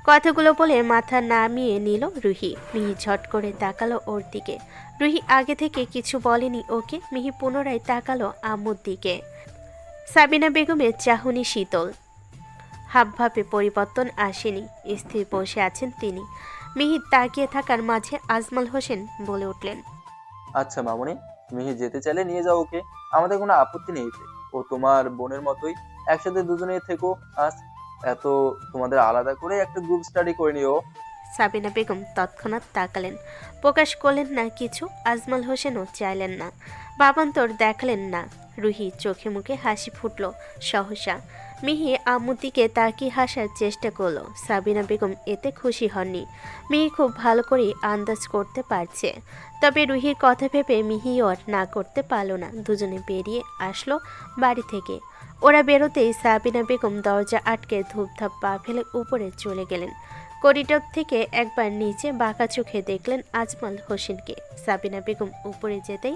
কথাগুলো বলে মাথা নামিয়ে নিল রুহি। মিহি ঝট করে তাকালো ওর দিকে। রুহি আগে থেকে কিছু বলেনি ওকে। মিহি পুনরায় তাকালো আম্মুর দিকে। সাবিনা বেগমের চাহনি শীতল, হাবভাবে পরিবর্তন আসেনি। স্থির বসে আছেন তিনি। মিহি তাকিয়ে থাকার মাঝে আজমল হোসেন বলে উঠলেন, আচ্ছা মামুনি, মিহি যেতে চাইলে নিয়ে যাও ওকে, আমাদের কোনো আপত্তি নেই এতে। ও তোমার বোনের মতোই, একসাথে দুজনেই থেকো। আজ এত তোমাদের আলাদা করে একটা গ্রুপ স্টাডি করে নিও। সাবিনা বেগম তৎক্ষণাৎ তাকালেন, প্রকাশ করলেন না কিছু। আজমল হোসেনও চাইলেন না, বাবান্তর দেখালেন না। রুহি চোখে মুখে হাসি ফুটল সহসা। মিহি আম্মুর দিকে তাকিয়ে হাসার চেষ্টা করলো। সাবিনা বেগম এতে খুশি হননি। মিহি খুব ভালো করে আন্দাজ করতে পারছে। তবে রুহির কথা ভেবে মিহিও আর না করতে পারল না। দুজনে বেরিয়ে আসলো বাড়ি থেকে। ওরা বেরোতেই সাবিনা বেগম দরজা আটকে ধূপধাপ পা ফেলে উপরে চলে গেলেন। করিডোর থেকে একবার নিচে বাঁকা চোখে দেখলেন আজমল হোসেনকে। সাবিনা বেগম উপরে যেতেই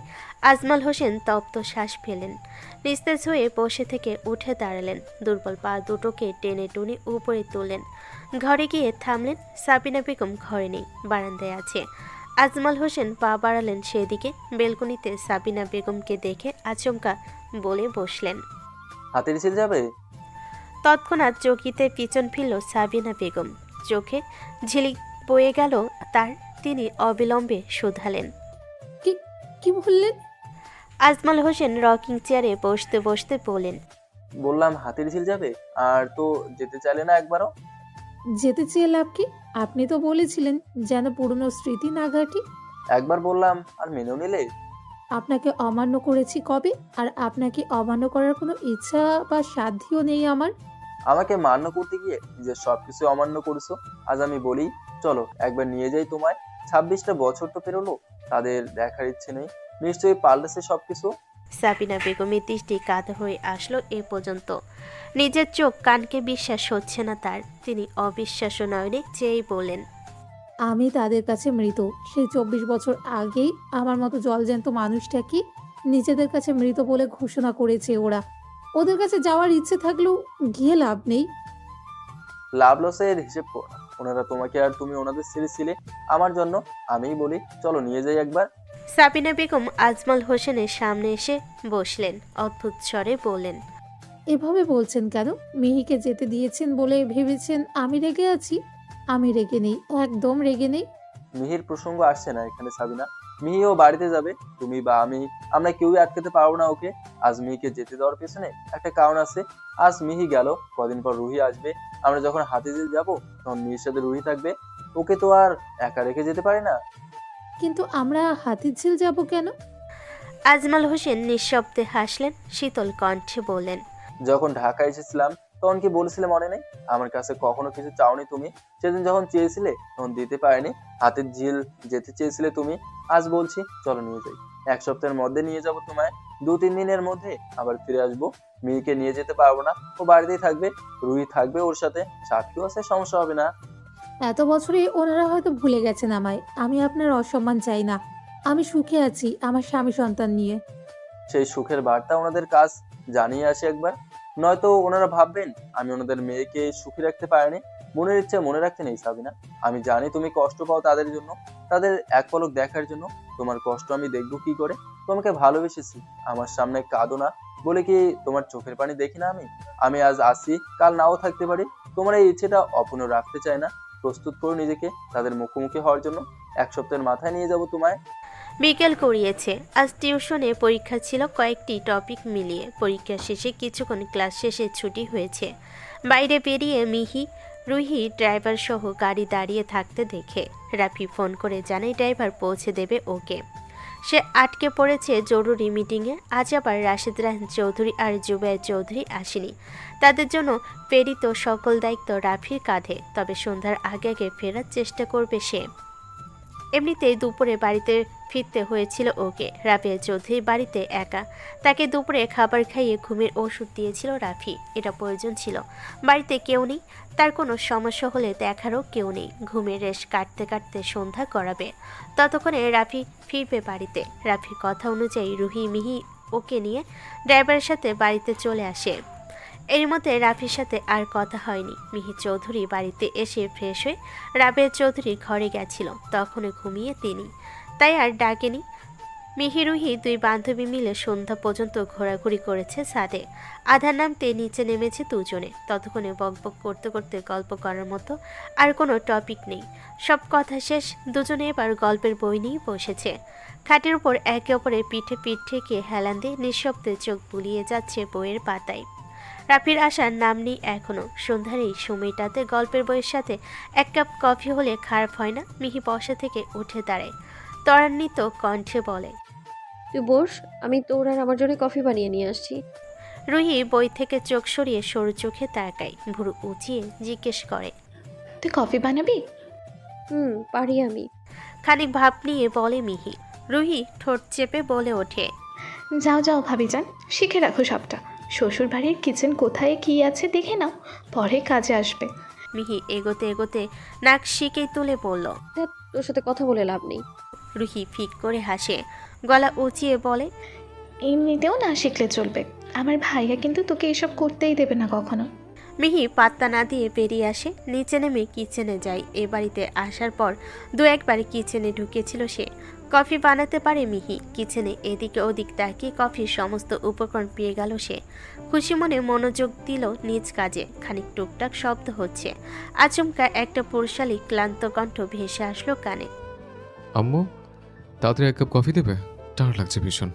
আজমল হোসেন তপ্ত শ্বাস ফেলেন। নিস্তেজ হয়ে বসে থেকে উঠে দাঁড়ালেন। দুর্বল পা দুটোকে টেনে টুনে উপরে তুললেন। ঘরে গিয়ে থামলেন। সাবিনা বেগম ঘরে নেই, বারান্দায় আছে। আজমল হোসেন পা বাড়ালেন সেদিকে। বেলকনিতে সাবিনা বেগমকে দেখে আচমকা বলে বসলেন। হাতের ছিল যাবে? তৎক্ষণাৎ চকিতে পিছন ফিরল সাবিনা বেগম। চোখে ঝিলিক বয়ে গেল তার। তিনি অবিলম্বে শুধালেন, কি কি বললেন? আজমল হোসেন রকিং চেয়ারে বসতে বসতে বলেন, বললাম হাতের ঝিল যাবে, আর তো যেতে চাইলে না একবারও। যেতে চেয়ে লাভ কি? আপনি তো বলেছিলেন যেন পুরনো স্মৃতি না ঘাঁটি। একবার বললাম আর মেনেও নিলে। আপনাকে অমান্য করেছি কবে? আর আপনাকে অমান্য করার কোনো ইচ্ছা বা সাধ্যও নেই আমার। আমাকে মান্য করতে গিয়ে যে সবকিছু অমান্য করেছো। আজ আমি বলি, চলো একবার নিয়ে যাই তোমায়। 26টা বছর তো পেরোলো, তাদের দেখার ইচ্ছে নেই? নিশ্চয়ই পাল্টেছে সবকিছু। সাবিনা বেগমের দৃষ্টি কাঁধ হয়ে আসলো এ পর্যন্ত। নিজের চোখ কানকে বিশ্বাস হচ্ছে না তার। তিনি অবিশ্বাস্য নয়নে চেয়েই বলেন, আমি তাদের কাছে মৃত। সেই 24 বছর আগেই আমার মতো জলজ্যান্ত মানুষটা কি নিজেদের কাছে মৃত বলে ঘোষণা করেছে ওরা। ওদের কাছে যাওয়ার ইচ্ছে থাকলেও গিয়ে লাভ নেই। লাভ লসের হিসেব করো না। ওনারা তোমাকে আর তুমি ওনাদের ছেড়েছিলে আমার জন্য। আমিই বলি, চলো নিয়ে যাই একবার। সাবিনা বেগম আজমল হোসেনের সামনে এসে বসলেন। অদ্ভুত স্বরে বললেন, এভাবে বলছেন কেন? মিহিকে যেতে দিয়েছেন বলে ভেবেছেন আমি রেগে আছি? আমি রেগে নেই, একদম রেগে নেই। মিহির প্রসঙ্গ আসছে না এখানে সাবিনা। মিহিও বাড়িতে যাবে, তুমি বা আমি, আমরা কেউই আটকাতে পারবো না ওকে। আজ মিহিকে যেতে দেওয়ার পেছনে একটা কারণ আছে। আজ মিহি গেল, কদিন পর রুহি আসবে। আমরা যখন হাতিঝিল যাব তখন মিহির সাথে রুহি থাকবে। ওকে তো আর একা রেখে যেতে পারি না। কিন্তু আমরা হাতিঝিল যাব কেন? আজমল হোসেন নিঃশব্দে হাসলেন। শীতল কণ্ঠে বললেন, যখন ঢাকা এসেছিলাম তখন কি বলেছিলে মনে নেই? আমার কাছে কখনো কিছু চাওনি তুমি। সেদিন যখন চেয়েছিলে তখন দিতে পারিনি। হাতের ঝিল যেতে চেয়েছিলে তুমি। আজ বলছি, চলো নিয়ে যাই। 1 সপ্তাহের মধ্যে নিয়ে যাব তোমায়। 2-3 দিনের মধ্যে আবার ফিরে আসবো। মেয়েকে নিয়ে যেতে পারবো না, ও বাড়িতেই থাকবে। রুহি থাকবে ওর সাথে, সাথীও আছে, সমস্যা হবে না। এত বছরে ওনারা হয়তো ভুলে গেছেন আমায়। আমি আপনার অসম্মান চাই না। আমি সুখে আছি আমার স্বামী সন্তান নিয়ে। সেই সুখের বার্তা ওনাদের কাজ জানিয়ে আসি একবার। নয়তো ওনারা ভাববেন আমি ওনাদের মেয়েকে সুখী রাখতে পারিনি। মনের ইচ্ছে মনে রাখতে নেই সাবিনা। আমি জানি তুমি কষ্ট পাও তাদের জন্য, তাদের এক পলক দেখার জন্য। তোমার কষ্ট আমি দেখবো কি করে? তোমাকে ভালোবেসেছি, আমার সামনে কাঁদো না বলে কি তোমার চোখের পানি দেখি না আমি? আমি আজ আসি, কাল নাও থাকতে পারি। তোমার এই ইচ্ছেটা অপূর্ণ রাখতে চাই না। প্রস্তুত করো নিজেকে তাদের মুখোমুখি হওয়ার জন্য। 1 সপ্তাহের মাথায় নিয়ে যাবো তোমায়। বিকেল গড়িয়েছে। আজ টিউশনে পরীক্ষা ছিল কয়েকটি টপিক মিলিয়ে। পরীক্ষা শেষে কিছুক্ষণ ক্লাস শেষে ছুটি হয়েছে। বাইরে বেরিয়ে মিহি রুহি ড্রাইভার সহ গাড়ি দাঁড়িয়ে থাকতে দেখে রাফি ফোন করে জানায় ড্রাইভার পৌঁছে দেবে ওকে। সে আটকে পড়েছে জরুরি মিটিংয়ে। আজ আবার রাশেদ রায়হান চৌধুরী আর জুবায়ের চৌধুরী আসেনি। তাদের জন্য প্রেরিত সকল দায়িত্ব রাফির কাঁধে। তবে সন্ধ্যার আগে আগে ফেরার চেষ্টা করবে সে। এমনিতেই দুপুরে বাড়িতে ফিরতে হয়েছিল ওকে। রাফিয়া চৌধুরী বাড়িতে একা। তাকে দুপুরে খাবার খাইয়ে ঘুমের ওষুধ দিয়েছিল রাফি। এটা প্রয়োজন ছিল। বাড়িতে কেউ নেই, তার কোনো সমস্যা হলে দেখারও কেউ নেই। ঘুমের রেশ কাটতে কাটতে সন্ধ্যা গড়াবে। ততক্ষণে রাফি ফিরবে বাড়িতে। রাফির কথা অনুযায়ী রুহি মিহি ওকে নিয়ে ড্রাইভারের সাথে বাড়িতে চলে আসে। এর মধ্যে রাফির সাথে আর কথা হয়নি। মিহি চৌধুরী বাড়িতে এসে ফ্রেশ হয়ে রাবেয়া চৌধুরী ঘরে গেছিল, তখনও ঘুমিয়ে তিনি, তাই আর ডাকেনি। মিহি রুহি দুই বান্ধবী মিলে সন্ধ্যা পর্যন্ত ঘোরাঘুরি করেছে ছাদে। আধার নামতে নিচে নেমেছে দুজনে। ততক্ষণে বকবক করতে করতে গল্প করার মতো আর কোনো টপিক নেই। সব কথা শেষ, দুজনে এবার গল্পের বই নিয়ে বসেছে। খাটের উপর একে অপরের পিঠে পিঠ থেকে হেলান দিয়ে নিঃশব্দে চোখ বুলিয়ে যাচ্ছে বইয়ের পাতায়। রাফির আসার নাম নেই এখনো। সন্ধ্যার এই সময়টাতে গল্পের বইয়ের সাথে এক কাপ কফি হলে খারাপ হয় না। মিহি বসা থেকে উঠে দাঁড়ায়, ত্বরান্বিত কণ্ঠে বলে, তুই বস, আমি তোর আর আমার জন্য কফি বানিয়ে নিয়ে আসছি। রুহি বই থেকে চোখ সরিয়ে সরু চোখে তাকায়, ভুরু উঁচিয়ে জিজ্ঞেস করে, তুই কফি বানাবি? পারি আমি। খানিক ভাব নিয়ে বলে মিহি। রুহি ঠোঁট চেপে বলে ওঠে, যাও যাও ভাবিজান, শিখে রাখো সবটা। শ্বশুর বাড়ির কিচেন কোথায় কি আছে দেখে নাও, পরে কাজে আসবে। মিহি এগোতে এগোতে নাক শিকেই তুলে বলল। ধ্যাৎ, তোর সাথে কথা বলে লাভ নেই। রুহি ফিক করে হাসে, গলা উঁচিয়ে বলে, এমনিতেও না শিখলে চলবে, আমার ভাইয়া কিন্তু তোকে এসব করতেই দেবে না কখনো। মিহি পাত্তা না দিয়ে বেরিয়ে আসে। নিচে নেমে কিচেনে যায়। এ বাড়িতে আসার পর দু একবার কিচেনে ঢুকেছিল সে। কফি বানাতে পারে মিহি। কিচেনে এদিকে ওদিক তাকিয়ে কফির সমস্ত উপকরণ পেয়ে গেল সে। খুশি মনে মনোযোগ দিল নিজ কাজে। খানিক টুকটাক শব্দ হচ্ছে। আচমকা একটা পুরুষালী ক্লান্ত কণ্ঠ ভেসে আসলো কানে। আম্মু, তাড়াতাড়ি এক কাপ কফি দেবে, টায়ার্ড লাগছে ভীষণ।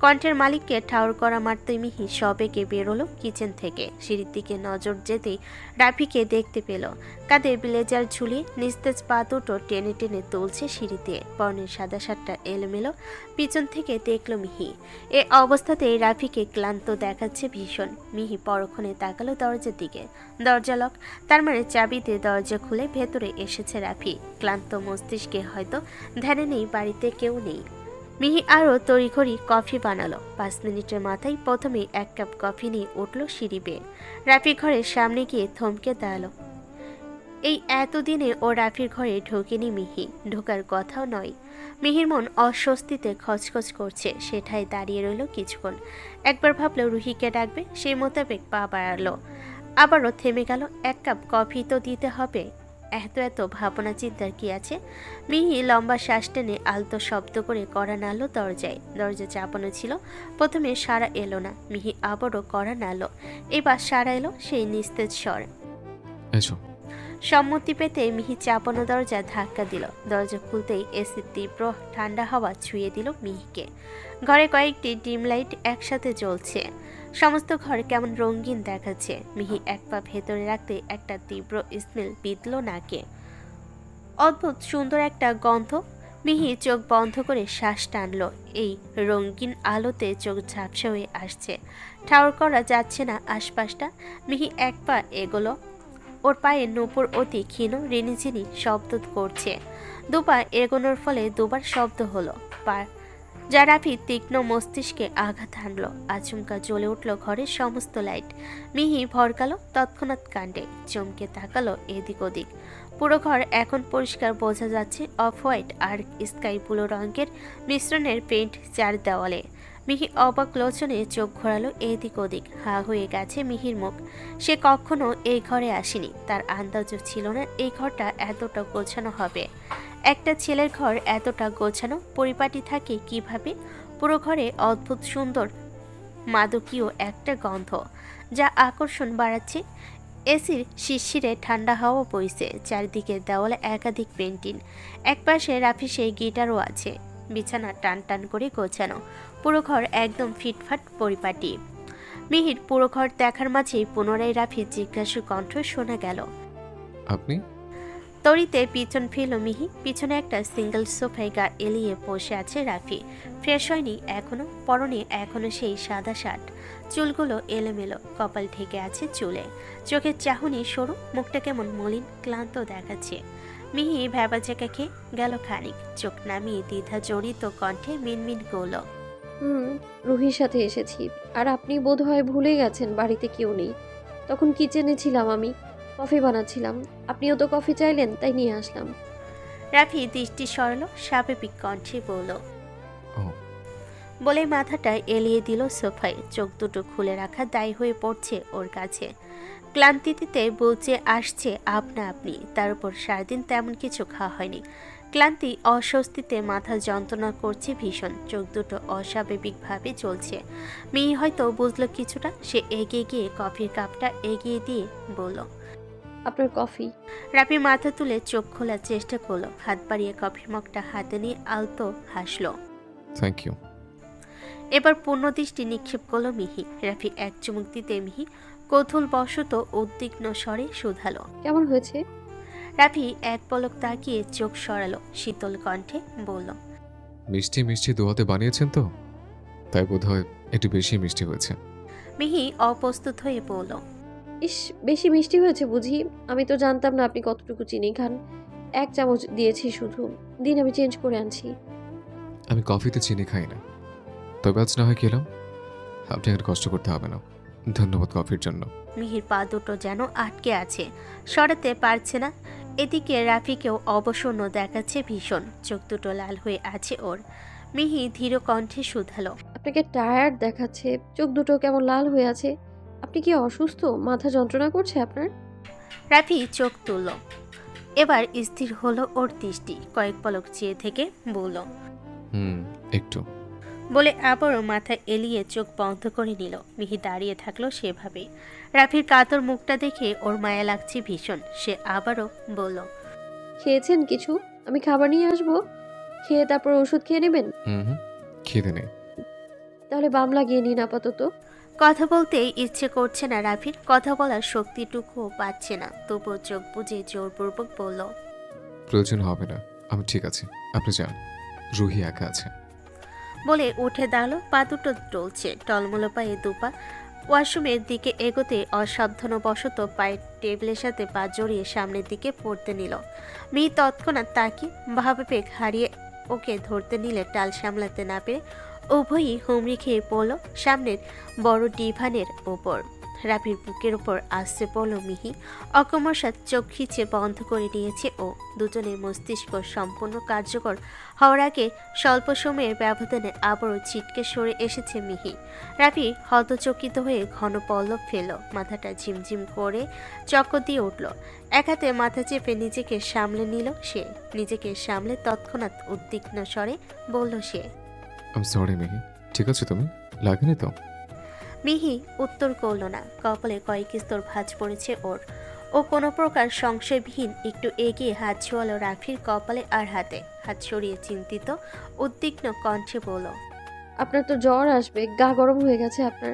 কণ্ঠের মালিককে ঠাউর করা মারতেই মিহি সবেগে বেরোলো কিচেন থেকে। সিঁড়ির দিকে নজর যেতেই রাফিকে দেখতে পেল। কাঁধে ব্লেজার ঝুলিয়ে নিস্তেজ পা দুটো টেনে টেনে তুলছে সিঁড়িতে। পরনের সাদা শার্টটা এলোমেলো। পিছন থেকে দেখল মিহি। এ অবস্থাতেই রাফিকে ক্লান্ত দেখাচ্ছে ভীষণ। মিহি পরক্ষণে তাকালো দরজার দিকে। দরজা লক, তার মানে চাবি দিয়ে দরজা খুলে ভেতরে এসেছে রাফি। ক্লান্ত মস্তিষ্কে হয়তো ধ্যানে নেই বাড়িতে কেউ নেই। মিহি আরও তড়িঘড়ি কফি বানালো। 5 মিনিটের মাথায় প্রথমেই এক কাপ কফি নিয়ে উঠল সিঁড়ি বেয়ে। রাফি ঘরের সামনে গিয়ে থমকে দাঁড়ালো। এই এতদিনে ও রাফির ঘরে ঢোকেনি মিহি, ঢোকার কথাও নয়। মিহির মন অস্বস্তিতে খচখচ করছে। সেটাই দাঁড়িয়ে রইল কিছুক্ষণ। একবার ভাবলো রুহিকে ডাকবে, সেই মোতাবেক পা বাড়ালো। আবারও থেমে গেল। এক কাপ কফি তো দিতে হবে। এত এত ভাবনা চিন্তার কি আছে? মিহি লম্বা শ্বাস টেনে আলতো শব্দ করে কড়া নাড়ল দরজায়। দরজা চাপানো ছিল। প্রথমে সাড়া এলো না। মিহি আবারও কড়া নাড়ল। এবার সাড়া এলো, সেই নিস্তেজ স্বর। এসো। সম্মতি পেতে মিহি চাপানো দরজা ধাক্কা দিল। দরজা খুলতেই এসির তীব্র ঠান্ডা হাওয়া ছুঁয়ে দিল মিহিকে। ঘরে কয়েকটি ডিম লাইট একসাথে জ্বলছে। সমস্ত ঘর কেমন রঙিন দেখাচ্ছে। মিহি এক পা ভেতরে রাখতে একটা তীব্র স্মেল বিঁধল নাকে। অদ্ভুত সুন্দর একটা গন্ধ। মিহি চোখ বন্ধ করে শ্বাস টানল। এই রঙিন আলোতে চোখ ঝাপসা হয়ে আসছে। ঠাউর করা যাচ্ছে না আশপাশটা। মিহি এক পা এগোলো। ওর পায়ে নূপুর অতি ক্ষীণ রিনিঝিনি শব্দ করছে। দুপা এগোনোর ফলে দুবার শব্দ হলো। যা রাফি তীক্ষ্ণ মস্তিষ্কে আঘাত হানল। আচমকা জ্বলে উঠল ঘরের সমস্ত লাইট। মিহি ভরকালো তৎক্ষণাৎ কাণ্ডে। চমকে তাকালো এদিক ওদিক। পুরো ঘর এখন পরিষ্কার বোঝা যাচ্ছে। অফ হোয়াইট আর স্কাই ব্লু রঙের মিশ্রণের পেইন্ট চার দেওয়ালে। মিহি অবাক লোচনে চোখ ঘোরালো এদিক ওদিক। হা হয়ে গেছে মিহির মুখ। সে কখনো এই ঘরে আসেনি। তার আন্দাজও ছিল না এই ঘরটা এতটা গোছানো হবে। একটা ছেলের ঘর এতটা গোছানো পরিপাটি থাকে কিভাবে? পুরো ঘরে অদ্ভুত সুন্দর মাদকীয় একটা গন্ধ, যা আকর্ষণ বাড়াচ্ছে। এসির শিরশিরে ঠান্ডা হাওয়া বইছে। চারিদিকে দেওয়ালে একাধিক পেন্টিং। একপাশে রাফি সেই গিটারও আছে। বিছানা টান টান করে গোছানো। পুরো ঘর একদম ফিটফাট পরিপাটি। মিহির পুরো ঘর দেখার মাঝেই পুনরায় রাফির জিজ্ঞাসু কণ্ঠ শোনা গেল। আপনি? তড়িতে পিছন ফিরল মিহি। পিছনে একটা সিঙ্গেল সোফায় গা এলিয়ে বসে আছে রাফি। ফ্রেশ হয়নি এখনো। পরনে এখনো সেই সাদা শার্ট। চুলগুলো এলোমেলো। কপাল ঢেকে আছে চুলে। চোখের চাহনি সরু। মুখটা কেমন মলিন ক্লান্ত দেখাচ্ছে। মিহি ভ্যাবা চেকা খেয়ে গেল খানিক। চোখ নামিয়ে দ্বিধা জড়িত কণ্ঠে মিনমিন করল। রুহির সাথে এসেছি। আর আপনি বোধহয় ভুলে গেছেন বাড়িতে কেউ নেই। তখন কিচেনে ছিলাম আমি, কফি বানাচ্ছিলাম। আপনিও তো কফি চাইলেন, তাই নিয়ে আসলাম। রাফি দৃষ্টি সরল। স্বাভাবিক কণ্ঠে বলল। ও। বলে মাথাটা এলিয়ে দিল সোফায়। চোখ দুটো খুলে রাখা দায়ী হয়ে পড়ছে ওর কাছে। ক্লান্তিতে বলছে আসছে আপনা আপনি, তার উপর সারাদিন তেমন কিছু খাওয়া হয়নি। ক্লান্তি অস্বস্তিতে মাথা যন্ত্রণা করছে ভীষণ। চোখ দুটো অস্বাভাবিকভাবে চলছে। মিহি হয়তো বুঝলো কিছুটা। সে এগিয়ে গিয়ে কফির কাপটা এগিয়ে দিয়ে বলল, আপনার কফি। রাফি মাথা তুলে চোখ খোলার চেষ্টা করলো। হাত বাড়িয়ে কফির মগটা হাতে নিয়ে আলতো হাসলো। Thank you. এবার পূর্ণ দৃষ্টি নিক্ষেপ করলো মিহি। রাফি এক চুমুক দিতে মিহি কৌতূহল বশত উদ্বিগ্ন স্বরে শুধালো। কেমন হয়েছে? রাফি এক পলক তাকিয়ে চোখ সরালো। শীতল কণ্ঠে বলল, মিষ্টি মিষ্টি দোয়াতে বানিয়েছেন তো, তাই বোধহয় একটু বেশি মিষ্টি হয়েছে। মিহি অপ্রস্তুত হয়ে বলল, ইস, বেশি মিষ্টি হয়েছে বুঝি? আমি তো জানতাম না আপনি কতটুকু চিনি খান। 1 চামচ দিয়েছি শুধু। দিন আমি চেঞ্জ করে আনছি। আমি কফিতে চিনি খাই না, তবে আজ না হয় খেলাম। আপনি আর কষ্ট করতে হবে না। ধন্যবাদ কফির জন্য। মিহির পা দুটো যেন আটকে আছে, সরাতে পারছে না। এদিকে রাফিকেও অবসন্ন দেখাচ্ছে ভীষণ। চোখ দুটো লাল হয়ে আছে ওর। মিহি ধীর কণ্ঠে শুধালো, আপনাকে টায়ার্ড দেখাচ্ছে, চোখ দুটো কেমন লাল হয়ে আছে। আপনি কি অসুস্থ? মাথা যন্ত্রণা করছে আপনার? রাফি চোখ তুলল। এবার স্থির হলো ওর দৃষ্টি। কয়েক পলক চেয়ে থেকে বলল, একটু। বলে আবারও মাথা এলিয়ে চোখ বন্ধ করে নিল। মিহি দাঁড়িয়ে থাকলো সেভাবেই। রাফির কাতর মুখটা দেখে ওর মায়া লাগছে ভীষণ। সে আবারও বলল, খেয়েছেন কিছু? আমি খাবার নিয়ে আসবো, খেয়ে তারপর ওষুধ খেয়ে নেবেন। হুম, খিদে নেই। তাহলে বাম লাগিয়ে নিন আপাতত। কথা বলতেই ইচ্ছে করছে না রাফির। কথা বলার শক্তিটুকুও পাচ্ছে না। তবুও চোখ বুজে জোরপূর্বক বলল, প্রয়োজন হবে না, আমি ঠিক আছে, আপনি যান। রুহি একা আছে। বলে উঠে দাঁড়ালো। পা দুটো টলছে, টলমলো পায়ে দুপা ওয়াশরুমের দিকে এগোতে অসাবধানবশত পায়ের টেবিলের সাথে পা জড়িয়ে সামনের দিকে পড়তে নিল। মিহি তৎক্ষণাৎ তাকিয়ে ভাবাবেগ হারিয়ে ওকে ধরতে নিলে টাল সামলাতে না পেরে উভয়ই হুমড়ি খেয়ে পড়ল সামনের বড় ডিভানের ওপর। রাফির বুকের ওপর আসছে পড়ল মিহি। অকমসাৎ চোখ খিচে বন্ধ করে নিয়েছে ও। দুজনের মস্তিষ্ক সম্পূর্ণ কার্যকর হওয়ার আগে স্বল্প সময়ের ব্যবধানে আবারও ছিটকে সরে এসেছে মিহি। রাফি হতচকিত হয়ে ঘন পল্লব ফেল। মাথাটা ঝিমঝিম করে চক্কর দিয়ে উঠল। এক হাতে মাথা চেপে নিজেকে সামলে নিল সে। নিজেকে সামলে তৎক্ষণাৎ উদ্বিগ্ন স্বরে বলল সে, আমি সরি মিহি, ঠিক আছে তুমি? লাগেনি তো? মিহি উত্তর করল না। কপালে কয়েক স্তর ভাঁজ পড়েছে ওর। ও কোনো প্রকার সংশয়বিহীন একটু এগিয়ে হাত ছোয়ালো রাফির কপালে আর হাতে। হাত সরিয়ে চিন্তিত উদ্বিগ্ন কণ্ঠে বলল, আপনার তো জ্বর আসবে, গা গরম হয়ে গেছে আপনার।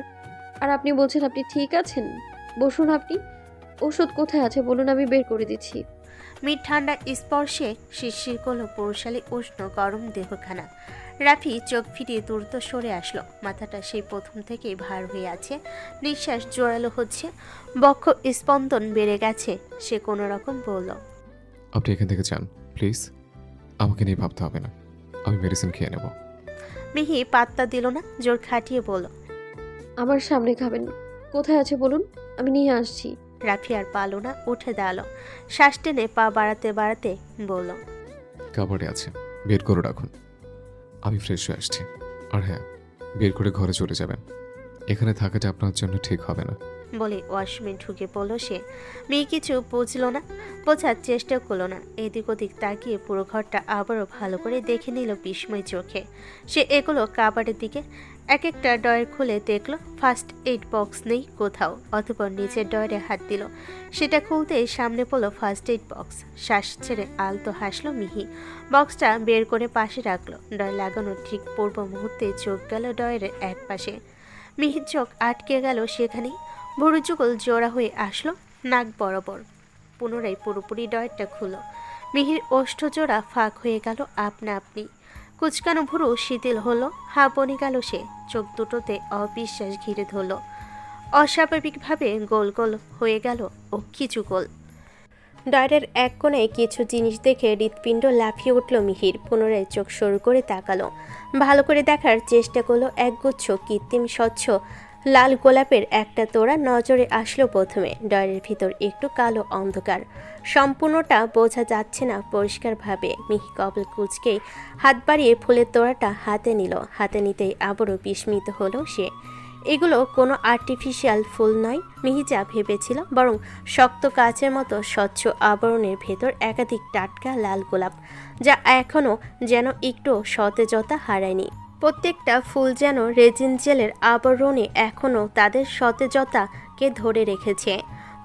আর আপনি বলছেন আপনি ঠিক আছেন? বসুন আপনি। ওষুধ কোথায় আছে বলুন, আমি বের করে দিচ্ছি। মিট ঠান্ডা স্পর্শে শিরশির করল পুরুষালী উষ্ণ গরম দেহখানা। রাফি চোখ ফিরিয়ে দ্রুত সরে আসলো। মাথাটা সেই প্রথম থেকেই ভার হয়ে আছে। নিঃশ্বাস জোরালো হচ্ছে, বক্ষ স্পন্দন বেড়ে গেছে। সে কোনো রকম বলল, আপনি এখান থেকে যান প্লিজ। আমাকে নিয়ে ভাবতে হবে না, আমি মেডিসিন খেয়ে নেব। মিহি পাত্তা দিল না, জোর খাটিয়ে বলল, আমার সামনে খাবেন। কোথায় আছে বলুন, আমি নিয়ে আসছি। রাফি আর পারল না, উঠে দাঁড়ালো। শ্বাস টেনে পা বাড়াতে বাড়াতে বলল, কাবারে আছে, বের করে রাখুন। আমি ফ্রেশ হয়ে আসছি। আর হ্যাঁ, বের করে ঘরে চলে যাবেন। এখানে থাকাটা আপনার জন্য ঠিক হবে না। বলে ওয়াশরুমে ঢুকে পড়ল সে। মেয়ে কিছু বুঝল না, বোঝার চেষ্টা করলো না। এদিক ওদিক তাকিয়ে পুরো ঘরটা আবারও ভালো করে দেখে নিল বিস্ময় চোখে। সে এগুলো কাবারের দিকে। এক একটা ডয়ের খুলে দেখলো ফার্স্ট এইড বক্স নেই কোথাও। অতঃপর নিচের ডয়ারে হাত দিল। সেটা খুলতেই সামনে পড়লো ফার্স্ট এইড বক্স। শ্বাস ছেড়ে আলতো হাসলো মিহি। বক্সটা বের করে পাশে রাখলো। ডয় লাগানোর ঠিক পূর্ব মুহূর্তে চোখ গেল ডয়ের এক পাশে। মিহির চোখ আটকে গেল সেখানেই। ভুরু যুগল জোড়া হয়ে আসলো নাক বরাবর। পুনরায় পুরোপুরি ডয়েরটা খুলো। মিহির ওষ্ঠজোড়া ফাঁক হয়ে গেল আপনা আপনি। কুচকানো ভুরু শিথিল হলো, হা বনে গেল সে। চোখ দুটোতে অবিশ্বাস ঘিরে ধরল। অস্বাভাবিকভাবে গোল গোল হয়ে গেল ও কিছু গোল। ডয়ের এক কোণায় কিছু জিনিস দেখে হৃৎপিণ্ড লাফিয়ে উঠল মিহির। পুনরায় চোখ সরু করে তাকালো। ভালো করে দেখার চেষ্টা করলো। একগুচ্ছ কৃত্রিম স্বচ্ছ লাল গোলাপের একটা তোড়া নজরে আসলো প্রথমে। ডয়ের ভিতর একটু কালো অন্ধকার, সম্পূর্ণটা বোঝা যাচ্ছে না পরিষ্কারভাবে। মিহি কপাল কুঁচকে হাত বাড়িয়ে ফুলের তোড়াটা হাতে নিল। হাতে নিতেই আবারও বিস্মিত হলো সে। এগুলো কোনো আর্টিফিশিয়াল ফুল নয়, মিহি যা ভেবেছিল, বরং শক্ত কাচের মতো স্বচ্ছ আবরণের ভেতর একাধিক টাটকা লাল গোলাপ, যা এখনও যেন একটু সতেজতা হারায়নি। প্রত্যেকটা ফুল যেন রেজিন জেলের আবরণে এখনও তাদের সতেজতাকে ধরে রেখেছে।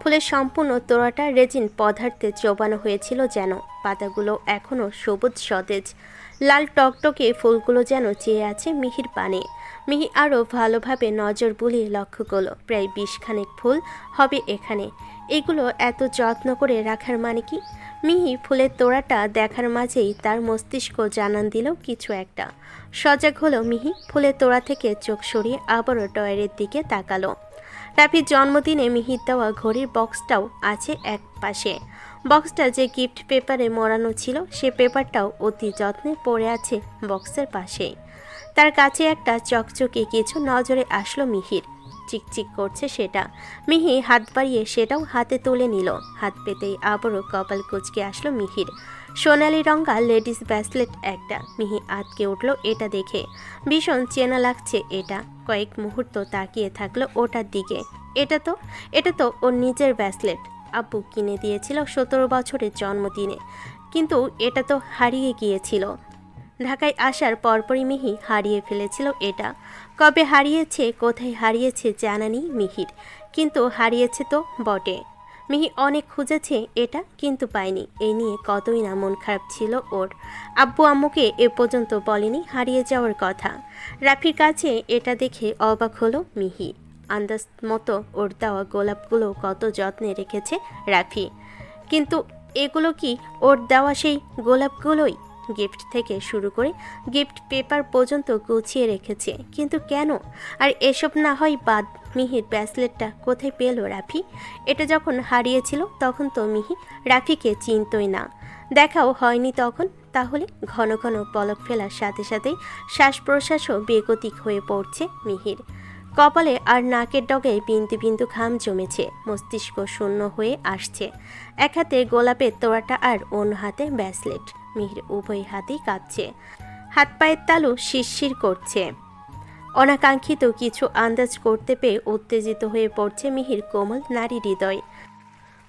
ফুলের সম্পূর্ণ তোড়াটা রেজিন পদার্থে চোবানো হয়েছিল যেন। পাতাগুলো এখনও সবুজ সতেজ। লাল টকটকে ফুলগুলো যেন চেয়ে আছে মিহির পানে। মিহি আরও ভালোভাবে নজর বুলিয়ে লক্ষ্য করল, প্রায় 20 খানেক ফুল হবে এখানে। এগুলো এত যত্ন করে রাখার মানে কি? মিহি ফুলের তোড়াটা দেখার মাঝেই তার মস্তিষ্ক জানান দিল কিছু একটা। সজাগ হলো মিহি। ফুলের তোড়া থেকে চোখ সরিয়ে আবারও ডয়ারের দিকে তাকালো। রাফির জন্মদিনে মিহির দেওয়া ঘড়ির বক্সটাও আছে এক পাশে। বক্সটা যে গিফট পেপারে মোড়ানো ছিল, সে পেপারটাও অতি যত্নে পড়ে আছে বক্সের পাশেই। তার কাছে একটা চকচকে কিছু নজরে আসলো মিহির। চিকচিক করছে সেটা। মিহি হাত বাড়িয়ে সেটাও হাতে তুলে নিল। হাত পেতেই আবারও কপাল কুঁচকে আসলো মিহির। সোনালি রঙা লেডিস ব্রেসলেট একটা। মিহি আটকে উঠল এটা দেখে। ভীষণ চেনা লাগছে এটা। কয়েক মুহূর্ত তাকিয়ে থাকলো ওটার দিকে। এটা তো ওর নিজের ব্রেসলেট। আব্বু কিনে দিয়েছিল 17 বছরের জন্মদিনে, কিন্তু এটা তো হারিয়ে গিয়েছিল। ঢাকায় আসার পরপরই মিহি হারিয়ে ফেলেছিল এটা। কবে হারিয়েছে, কোথায় হারিয়েছে জানা নেই মিহির, কিন্তু হারিয়েছে তো বটে। মিহি অনেক খুঁজেছে এটা, কিন্তু পায়নি। এই নিয়ে কতই না মন খারাপ ছিল ওর। আব্বু আম্মুকে এ পর্যন্ত বলেনি হারিয়ে যাওয়ার কথা। রাফির কাছে এটা দেখে অবাক হলো মিহি। আন্দাজ মতো ওর দেওয়া গোলাপগুলো কত যত্নে রেখেছে রাফি, কিন্তু এগুলো কি ওর দেওয়া সেই গোলাপগুলোই? গিফট থেকে শুরু করে গিফট পেপার পর্যন্ত গুছিয়ে রেখেছে, কিন্তু কেন? আর এসব না হয় বাদ, মিহির ব্রেসলেটটা কোথায় পেল রাফি? এটা যখন হারিয়েছিল তখন তো মিহি রাফিকে চিনতই না, দেখাও হয়নি তখন। তাহলে ঘন ঘন পলক ফেলার সাথে সাথেই শ্বাস প্রশ্বাসও বেগতিক হয়ে পড়ছে মিহির। কপালে আর নাকের ডগায় বিন্দু বিন্দু ঘাম জমেছে। মস্তিষ্ক শূন্য হয়ে আসছে। এক হাতে গোলাপের তোড়াটা আর অন্য হাতে ব্রেসলেট। মিহির উভয় হাতেই কাঁপছে। হাত পায়ের তালু শিরশির করছে। অনাকাঙ্ক্ষিত কিছু আন্দাজ করতে পেয়ে উত্তেজিত হয়ে পড়ছে মিহির কোমল নারী হৃদয়।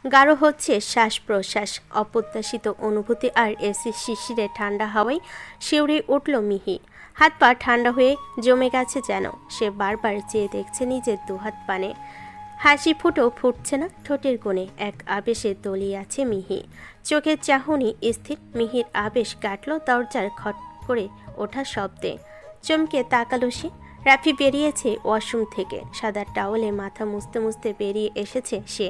গাঢ় হচ্ছে শ্বাস প্রশ্বাস। অপ্রত্যাশিত অনুভূতি আর এসির শিশিরে ঠান্ডা হাওয়ায় শিউরে উঠল মিহি। হাত পা ঠান্ডা হয়ে জমে গেছে যেন। সে বারবার চেয়ে দেখছে নিজের দুহাত পানে। হাসি ফুটছে না ঠোঁটের কোণে। এক আবেশে তলিয়ে আছে মিহি। চোখের চাহনি স্থির। মিহির আবেশ কাটল দরজার খট করে ওঠা শব্দে। চমকে তাকালো সে। রাফি বেরিয়েছে ওয়াশরুম থেকে। সাদা টাওয়ালে মাথা মুছতে মুছতে বেরিয়ে এসেছে সে।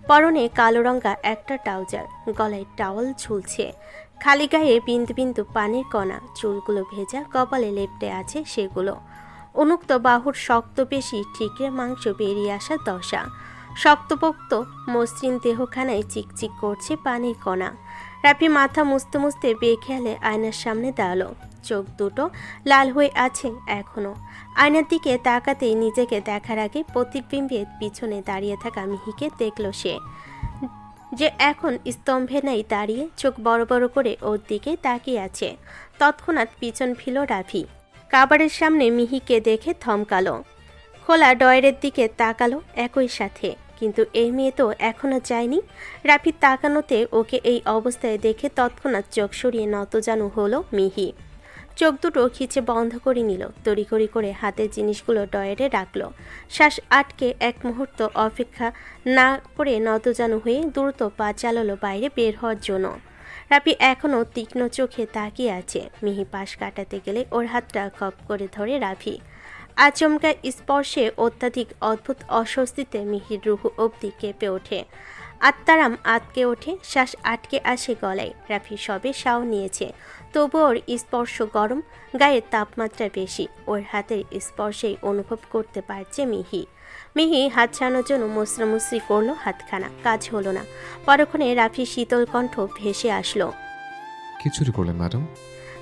পরনে কালো রঙা একটা ট্রাউজার, গলায় টাওয়াল ঝুলছে। খালি গায়ে বিন্দু বিন্দু পানির কণা। চুলগুলো ভেজা, কপালে লেপ্টে আছে সেগুলো। উন্মুক্ত বাহুর শক্ত পেশি ঠিকরে মাংস বেরিয়ে আসা দশা। শক্তপোক্ত মসৃণ দেহখানায় চিকচিক করছে পানির কণা। রাফি মাথা মুছতে মুছতে বেখেয়ালে আয়নার সামনে দাঁড়ালো। চোখ দুটো লাল হয়ে আছে এখনো। আয়নার দিকে তাকাতেই নিজেকে দেখার আগে প্রতিবিম্বের পিছনে দাঁড়িয়ে থাকা মিহিকে দেখল সে, যে এখন স্তম্ভে নাই দাঁড়িয়ে চোখ বড় বড় করে ওর দিকে তাকিয়ে আছে। তৎক্ষণাৎ পিছন ফিরল রাফি। কাবারের সামনে মিহিকে দেখে থমকালো। খোলা ডয়ের দিকে তাকালো একই সাথে। কিন্তু এই মেয়ে তো এখনো যায়নি। রাফি তাকানোতে ওকে এই অবস্থায় দেখে তৎক্ষণাৎ চোখ সরিয়ে নতজানু হলো মিহি। চোখ দুটো খিচে বন্ধ করে নিল। তড়িঘড়ি করে হাতের জিনিসগুলো ডয়ারে রাখলো। শ্বাস আটকে এক মুহূর্ত অপেক্ষা না করে নতজানু হয়ে দ্রুত পা চালালো বাইরে বের হওয়ার জন্য। রাফি এখনও তীক্ষ্ণ চোখে তাকিয়ে আছে। মিহি পাশ কাটাতে গেলে ওর হাতটা খপ করে ধরে রাফি। আচমকা স্পর্শে অত্যাধিক অদ্ভুত অস্বস্তিতে মিহির রুহ অবধি কেঁপে ওঠে। আত্মারাম আটকে ওঠে। শ্বাস আটকে আসে গলায়। রাফি সবে সাও নিয়েছে, তবু ওর স্পর্শ গরম, গায়ের তাপমাত্রা বেশি। ওর হাতের স্পর্শেই অনুভব করতে পারছে মিহি। মিহি হাত ছাড়ানোর জন্য মুসরামুসরি করলো হাতখানা, কাজ হলো না। পরক্ষণে রাফি শীতল কণ্ঠ ভেসে আসলো। কি চুরি করলেন ম্যাডাম?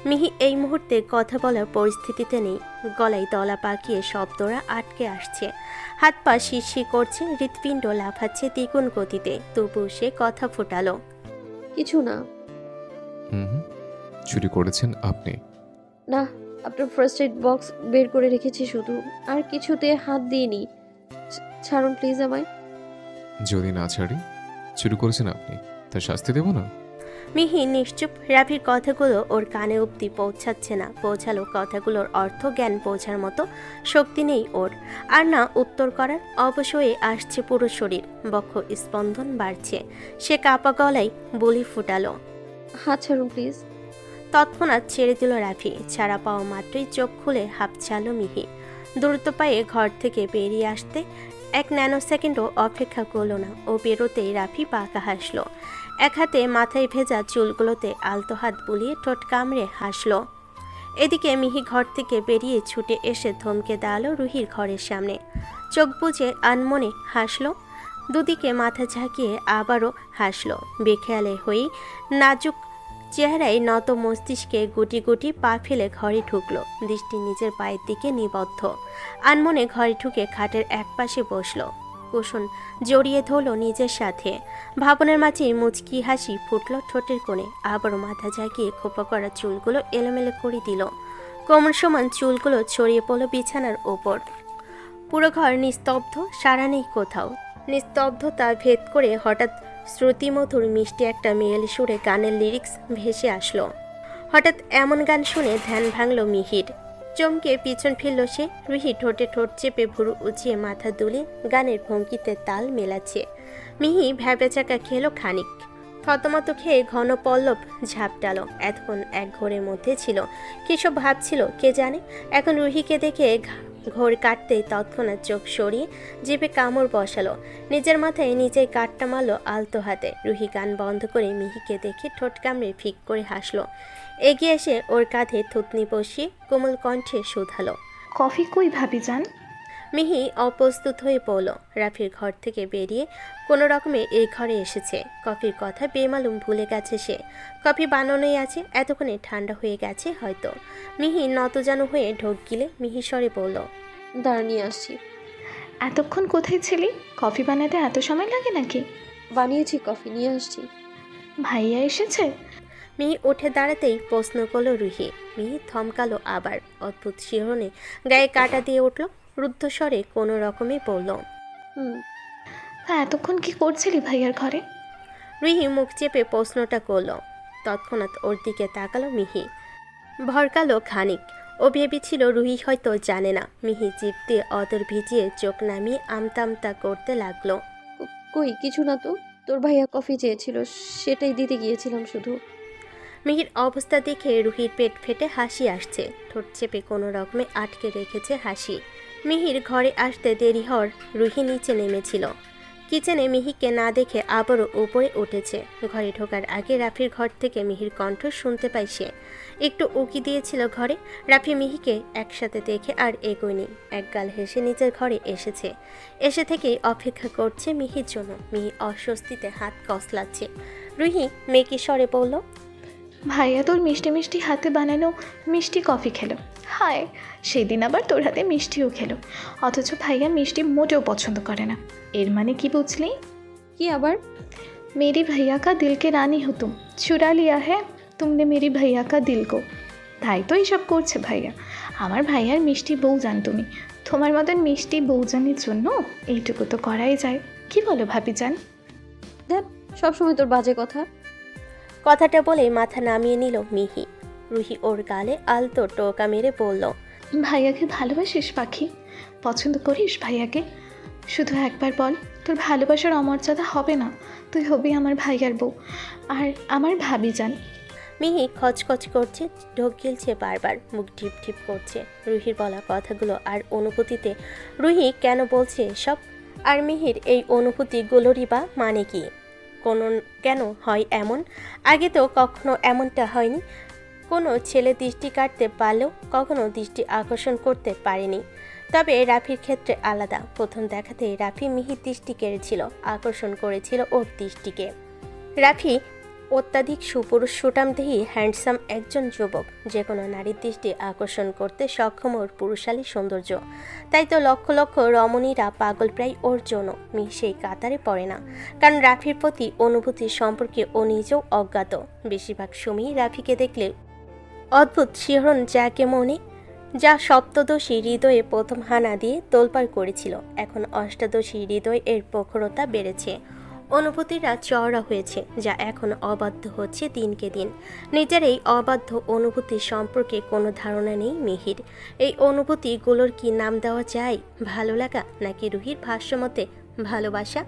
মিহি এই মুহূর্তে কথা বলার পরিস্থিতিতে নেই। গলায় দলা পাকিয়ে শব্দরা আটকে আসছে, হাত পা শিরশির করছে, হৃৎপিণ্ড লাফাচ্ছে দ্বিগুণ গতিতে। তবু সে কথা ফোটালো। কিছু না। হুম হুম, চুরি করেছেন আপনি? না, আপনার ফার্স্ট এড বক্স বের করে রেখেছি শুধু, আর কিছুতে হাত দিইনি। ছাড়ুন প্লিজ আমায়। যদি না ছাড়ি, চুরি করেছেন আপনি, তার শাস্তি দেব না? মিহি নিশ্চুপ। রাভির কথাগুলো ওর কানে অবধি পৌঁছাচ্ছে না। পৌঁছালো কথাগুলোর অর্থ জ্ঞান বোঝার মতো শক্তি নেই ওর। আর না উত্তর করার। অবশ্যই আসছে পুরো শরীর, বক্ষ স্পন্দন বাড়ছে। সে কাপা গলায় বলি ফুটালো। হাত ছাড়ুন প্লিজ। তৎক্ষণাৎ ছেড়ে দিল রাভি। ছাড়া পাওয়া মাত্রই চোখ খুলে হাঁপছালো মিহি। দ্রুত পায়ে ঘর থেকে বেরিয়ে আসতে এক ন্যানো সেকেন্ডও অপেক্ষা করলো না। ও বেরোতেই রাভি পাকা হাসলো। এক হাতে মাথায় ভেজা চুলগুলোতে আলতো হাত বুলিয়ে ঠোঁট কামড়ে হাসলো। এদিকে মিহি ঘর থেকে বেরিয়ে ছুটে এসে থমকে দাঁড়ালো রুহির ঘরের সামনে। চোখ বুজে আনমনে হাসলো। দুদিকে মাথা ঝাঁকিয়ে আবারও হাসলো। বেখেয়ালে হয়েই নাজুক চেহারায় নত মস্তিষ্কে গুটি গুটি পা ফেলে ঘরে ঢুকলো। দৃষ্টি নিজের পায়ের দিকে নিবদ্ধ। আনমনে ঘরে ঢুকে খাটের একপাশে বসলো। কুশন জড়িয়ে ধরলো নিজের সাথে। ভাবনার মাঝে মুচকি হাসি ফুটলো ঠোঁটের কোণে। আবারও মাথা ঝাঁকিয়ে খোপা করা চুলগুলো এলোমেলো করে দিল। কোমর সমান চুলগুলো ছড়িয়ে পড়লো বিছানার ওপর। পুরো ঘর নিস্তব্ধ, সাড়া নেই কোথাও। নিস্তব্ধতা ভেদ করে হঠাৎ শ্রুতিমধুর মিষ্টি একটা মেয়েলি সুরে গানের লিরিক্স ভেসে আসলো। হঠাৎ এমন গান শুনে ধ্যান ভাঙল মিহির। চমকে পিছন ফিরল সে। রুহি ঠোঁটে ঠোঁট চেপে ভুরু উঁচিয়ে মাথা দুলিয়ে গানের ভঙ্গিতে তাল মেলাচ্ছে। মিহি ভ্যাবেচাকা খেলো খানিক। থতমত খেয়ে ঘন পল্লব ঝাপটাল। এতক্ষণ এক ঘোরের মধ্যে ছিল, কিসব ভাবছিল কে জানে। এখন রুহিকে দেখে ঘোর কাটতেই তৎক্ষণাৎ চোখ সরিয়ে জিভে কামড় বসালো। নিজের মাথায় নিজেই কাটটা মারলো আলতো হাতে। রুহি গান বন্ধ করে মিহিকে দেখে ঠোঁট কামড়ে ফিক করে হাসলো। এগিয়ে এসে ওর কাঁধে থুতনি বসিয়ে কোমল কণ্ঠে শুধালো। কফি কই ভাবিজান? মিহি অপ্রস্তুত হয়ে পড়ল। রাফির ঘর থেকে বেরিয়ে কোনো রকমে এই ঘরে এসেছে। কফির কথা বেমালুম ভুলে গেছে সে। কফি বানানোই আছে, এতক্ষণে ঠান্ডা হয়ে গেছে হয়তো। মিহি নতজানু হয়ে ঢোক গিলে মিহি স্বরে বলল। দাঁড়া নিয়ে আসছি। এতক্ষণ কোথায় ছিলি? কফি বানাতে এত সময় লাগে নাকি? বানিয়েছি, কফি নিয়ে আসছি। ভাইয়া এসেছে? মিহি উঠে দাঁড়াতেই প্রশ্ন করল রুহি। মিহি থমকালো আবার। অদ্ভুত শিহরণে গায়ে কাটা দিয়ে উঠল। রুদ্ধস্বরে কোনো রকমে পড়ল। হুম। তা এতক্ষণ কি করছিলি ভাইয়ার ঘরে? রুহি মুখ চেপে প্রশ্নটা করল। তৎক্ষণাৎ ওর দিকে তাকালো মিহি। ভরকালো খানিক। ও ভেবেছিল রুহি হয়তো জানে না। মিহি জিভ দিয়ে অদর ভিজিয়ে চোখ নামিয়ে আমতা করতে লাগলো। কই কিছু না তো, তোর ভাইয়া কফি চেয়েছিল, সেটাই দিতে গিয়েছিলাম শুধু। মিহির অবস্থা দেখে রুহির পেট ফেটে হাসি আসছে। ঠোঁট চেপে কোনো রকমে আটকে রেখেছে হাসি। মিহির ঘরে আসতে দেরি হওয়ার রুহি নিচে নেমেছিল। কিচেনে মিহিকে না দেখে আবারও উপরে উঠেছে। ঘরে ঢোকার আগে রাফির ঘর থেকে মিহির কণ্ঠ শুনতে পায় সে। একটু উকি দিয়েছিল ঘরে। রাফি মিহিকে একসাথে দেখে আর এগোয়নি। একগাল হেসে নিজের ঘরে এসেছে। এসে থেকেই অপেক্ষা করছে মিহির জন্য। মিহি অস্বস্তিতে হাত কসলাচ্ছে। রুহি মেকি স্বরে বলল। ভাইয়া তোর মিষ্টি মিষ্টি হাতে বানানো মিষ্টি কফি খেলো। হায়, সেদিন আবার তোর হাতে মিষ্টিও খেলো। অথচ ভাইয়া মিষ্টি মোটেও পছন্দ করে না। এর মানে কি বুঝলি? কি আবার? मेरी भैया का दिल के रानी हो तुम, चुरा लिया है तुमने मेरी भैया का दिल को। তাই তো এইসব করছে ভাইয়া। আমার ভাইয়ার মিষ্টি বউজান তুমি। তোমার মতন মিষ্টি বউজানের জন্য এইটুকু তো করাই যায়। কি বলো ভাবিজান? দেখ, সবসময় তোর বাজে কথা। কথাটা বলে মাথা নামিয়ে নিল মিহি। রুহি ওর গালে আলতো টোকা মেরে বলল। ভাইয়াকে ভালোবাসিস পাখি? পছন্দ করিস ভাইয়াকে? শুধু একবার বল, তোর ভালোবাসার অমর্যাদা হবে না। তুই হবি আমার ভাইয়ার বউ আর আমার ভাবিজান। মিহি খচখচ করছে, ঢোক গিলছে বারবার, মুখ ঢিপ ঢিপ করছে। রুহির বলা কথাগুলো আর অনুভূতিতে রুহি কেন বলছে সব? আর মিহির এই অনুভূতিগুলোরই বা মানে কি? কেন হয় এমন? আগে তো কখনো এমনটা হয়নি। কোনো ছেলে দৃষ্টি কাটতে পারলেও কখনো দৃষ্টি আকর্ষণ করতে পারেনি। তবে রাফির ক্ষেত্রে আলাদা। প্রথম দেখাতে রাফি মিহির দৃষ্টি কেড়েছিল, আকর্ষণ করেছিল ওর দৃষ্টিকে। রাফি অত্যাধিক সুপুরুষ সুঠামদেহী হ্যান্ডসাম একজন যুবক যে কোনো নারীর দৃষ্টি আকর্ষণ করতে সক্ষম ওর পুরুষালী সৌন্দর্য। তাই তো লক্ষ লক্ষ রমণীরা পাগল প্রায় ওর জন্য। মিহি সেই কাতারে পড়ে না, কারণ রাফির প্রতি অনুভূতি সম্পর্কে ও নিজেও অজ্ঞাত। বেশিরভাগ সময়ই রাফিকে দেখলে অদ্ভুত শিহরণ যাকে মনে, যা সপ্তদশী হৃদয়ে প্রথম হানা দিয়ে তোলপাড় করেছিল, এখন অষ্টাদশী হৃদয় এর প্রখরতা বেড়েছে, অনুভূতিরা চওড়া হয়েছে, যা এখন অবাধ্য হচ্ছে দিনকে দিন। নিজের এই অবাধ্য অনুভূতি সম্পর্কে কোনো ধারণা নেই মিহির। এই অনুভূতিগুলোর কি নাম দেওয়া যায়? ভালো লাগা, নাকি রুহির ভাষ্যমতে ভালোবাসা?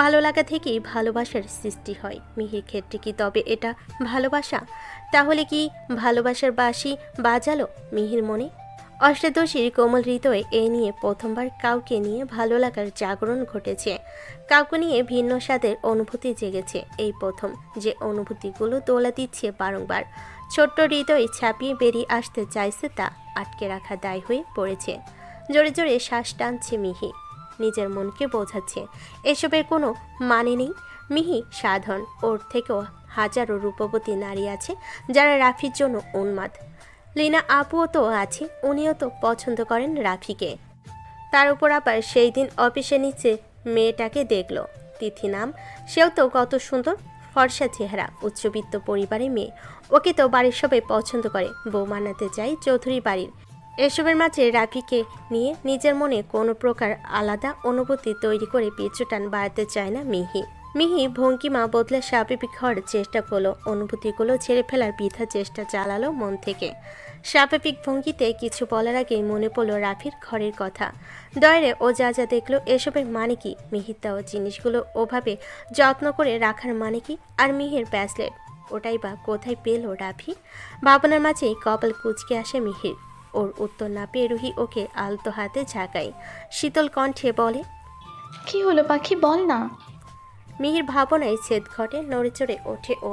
ভালো লাগা থেকেই ভালোবাসার সৃষ্টি হয়। মিহির ক্ষেত্রে কি তবে এটা ভালোবাসা? তাহলে কি ভালোবাসার বাঁশি বাজালো মিহির মনে? অষ্টাদশীর কোমল হৃদয়ে এ নিয়ে প্রথমবার কাউকে নিয়ে ভালো লাগার জাগরণ ঘটেছে, কাউকে নিয়ে ভিন্ন স্বাদের অনুভূতি জেগেছে। এই প্রথম যে অনুভূতিগুলো দোলা দিচ্ছে বারংবার, ছোট্ট হৃদয়ে ছাপিয়ে বেরিয়ে আসতে চাইছে, তা আটকে রাখা দায় হয়ে পড়েছে। জোরে জোরে শ্বাস টানছে মিহি, নিজের মনকে বোঝাচ্ছে এসবের কোনো মানে নেই। মিহি সাধারণ, ওর থেকেও হাজারো রূপবতী নারী আছে যারা রাফির জন্য উন্মাদ। লীনা আপুও তো আছে, উনিও তো পছন্দ করেন রাফিকে। তার উপর আবার সেই দিন অফিসে নিচে মেয়েটাকে দেখল, তিথি নাম, সেও তো কত সুন্দর, ফর্সা চেহারা, উচ্চবিত্ত পরিবারের মেয়ে। ওকে তো বাড়ির সবাই পছন্দ করে, বউ মানাতে চাই চৌধুরী বাড়ির। এসবের মাঝে রাফিকে নিয়ে নিজের মনে কোনো প্রকার আলাদা অনুভূতি তৈরি করে পিছুটান বাড়াতে চায় না মিহি। মিহি ভঙ্গিমা বদলে স্বাভাবিক হওয়ার চেষ্টা করলো, অনুভূতিগুলো ছেড়ে ফেলার বৃথা চেষ্টা চালালো মন থেকে। স্বাভাবিক ভঙ্গিতে কিছু বলার আগেই মনে পড়লো রাফির ঘরের কথা। দয়ারে ও যা যা দেখলো এসবের মানে কি? মিহির দেওয়া জিনিসগুলো ওভাবে যত্ন করে রাখার মানে কি? আর মিহির ব্যাসলেট, ওটাই বা কোথায় পেল রাফি? ভাবনার মাঝেই কপাল কুঁচকে আসে মিহির। ওর উত্তর না পেয়ে রুহি ওকে আলতো হাতে ঝাঁকায়, শীতল কণ্ঠে বলে, কি হলো পাখি, বল না। মিহির ভাবনায় ছেদ ঘটে, নড়ে চড়ে ওঠে ও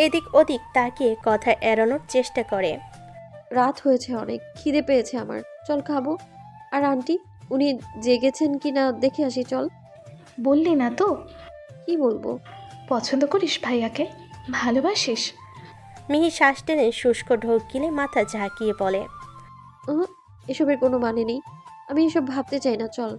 এদিক ওদিক তাকিয়ে কথা এড়ানোর চেষ্টা করে। রাত হয়েছে অনেক, খিদে পেয়েছে আমার, চল খাবো। আর আন্টি, উনি জেগেছেন কি না দেখে আসি, চল। বললি না তো? কি বলবো? পছন্দ করিস ভাইয়াকে, ভালোবাসিস? মিহি শ্বাস টেনে শুষ্ক ঢোক গিলে মাথা ঝাঁকিয়ে বলে, এসবের কোনো মানে নেই, আমি এসব ভাবতে চাই না, চল।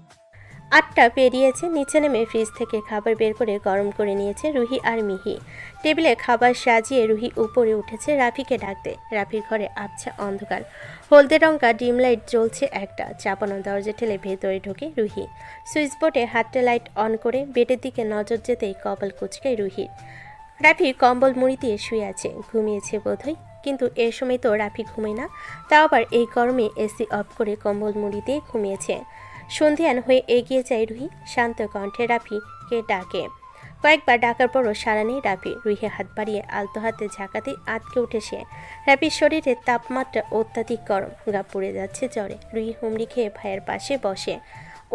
8টা পেরিয়েছে। নিচে নেমে ফ্রিজ থেকে খাবার বের করে গরম করে নিয়েছে রুহি আর মিহি। টেবিলে খাবার সাজিয়ে রুহি উপরে উঠেছে রাফিকে ডাকতে। রাফির ঘরে আবছা অন্ধকার, হলদে রঙা ডিম লাইট জ্বলছে একটা। চাপানো দরজা ঠেলে ভেতরে ঢোকে রুহি। সুইচ বোর্ডে হাতটা লাইট অন করে বেডের দিকে নজর যেতেই কপাল কুচকায় রুহির। রাফি কম্বল মুড়ি দিয়ে শুয়ে আছে, ঘুমিয়েছে বোধহয়। কিন্তু এ সময় তো রাফি ঘুমায় না, তাও আবার এই গরমে এসি অফ করে কম্বল মুড়ি দিয়ে ঘুমিয়েছে। সন্ধিয়ান হয়ে এগিয়ে যায় রুহি, শান্ত কণ্ঠে রাফিকে ডাকে। কয়েকবার ডাকার পরও সাড়া নেই রাফি। রুহি হাত বাড়িয়ে আলতো হাতে ঝাঁকাতেই আটকে উঠে সে। রাফির শরীরে তাপমাত্রা অত্যাধিক গরম, গা পুড়ে যাচ্ছে জ্বরে। রুহি হুমড়ি খেয়ে ভাইয়ের পাশে বসে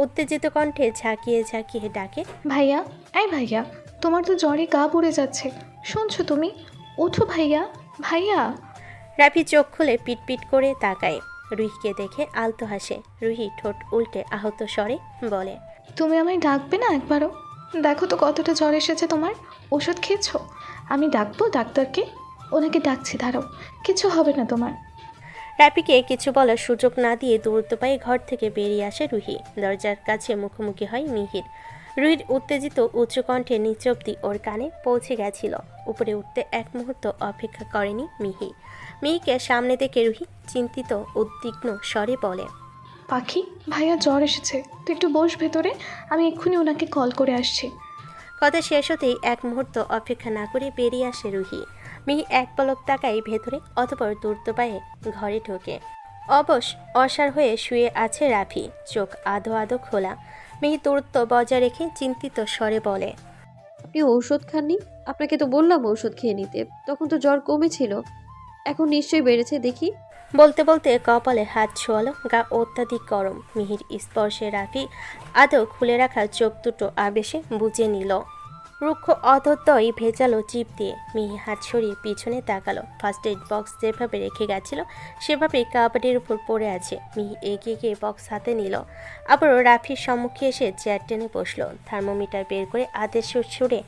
উত্তেজিত কণ্ঠে ঝাঁকিয়ে ঝাঁকিয়ে ডাকে, ভাইয়া, এই ভাইয়া, তোমার তো জ্বরে গা পড়ে যাচ্ছে, শুনছো তুমি? ওঠো ভাইয়া, ভাইয়া। রাফি চোখ খুলে পিটপিট করে তাকায়। রুহিকে দেখে আলতো হাসে। রুহি ঠোঁট উল্টে আহত স্বরে বলে, তুমি আমায় ডাকবে না একবারও? দেখো তো কতটা জ্বর এসেছে তোমার, ওষুধ খেয়েছো? আমি ডাকবো ডাক্তারকে, ওনাকে ডাকছি, দাঁড়াও, কিছু হবে না তোমার। রাফিকে কিছু বলার সুযোগ না দিয়ে দূরত্ব পায়ে ঘর থেকে বেরিয়ে আসে রুহি। দরজার কাছে মুখোমুখি হয় মিহির। রুহির উত্তেজিত উচ্চ কণ্ঠে নিচ অব্দি ওর কানে পৌঁছে গেছিল। উপরে উঠতে এক মুহূর্ত অপেক্ষা করেনি মিহি। মিহিকে সামনে দেখে রুহি চিন্তিত উদ্বিগ্ন স্বরে বলে, পাখি, ভাইয়া জ্বর এসেছে, তুই একটু বস ভেতরে, আমি এক্ষুনি ওনাকে কল করে আসছি। কথা শেষ হতেই এক মুহূর্ত অপেক্ষা না করে বেরিয়ে আসে রুহি। মিহি এক পলক তাকায় ভেতরে, অতঃপর দ্রুত পায়ে ঘরে ঢোকে। অবশ অসাড় হয়ে শুয়ে আছে রাফি, চোখ আধো আধো খোলা। মিহি দূরত্ব বজায় রেখে চিন্তিত স্বরে বলে, আপনি ঔষধ খাননি? আপনাকে তো বললাম ঔষধ খেয়ে নিতে, তখন তো জ্বর কমেছিল, এখন নিশ্চয়ই বেড়েছে দেখি। বলতে বলতে কপালে হাত ছোয়ালো, গা অত্যাধিক গরম। মিহির স্পর্শে রাফি আদৌ খুলে রাখা চোখ দুটো আবেশে বুঝে নিল। রুক্ষ অধদ্বয় ভেজালো চিপ দিয়ে মিহি হাত সরিয়ে পিছনে তাকালো। ফার্স্ট এড বক্স যেভাবে রেখে গেছিল সেভাবেই কাবাডের উপর পড়ে আছে। মিহি এগিয়ে গিয়ে বক্স হাতে নিল। আবারও রাফির সম্মুখে এসে চেয়ার টেনে বসলো। থার্মোমিটার বের করে আদেশ সুরে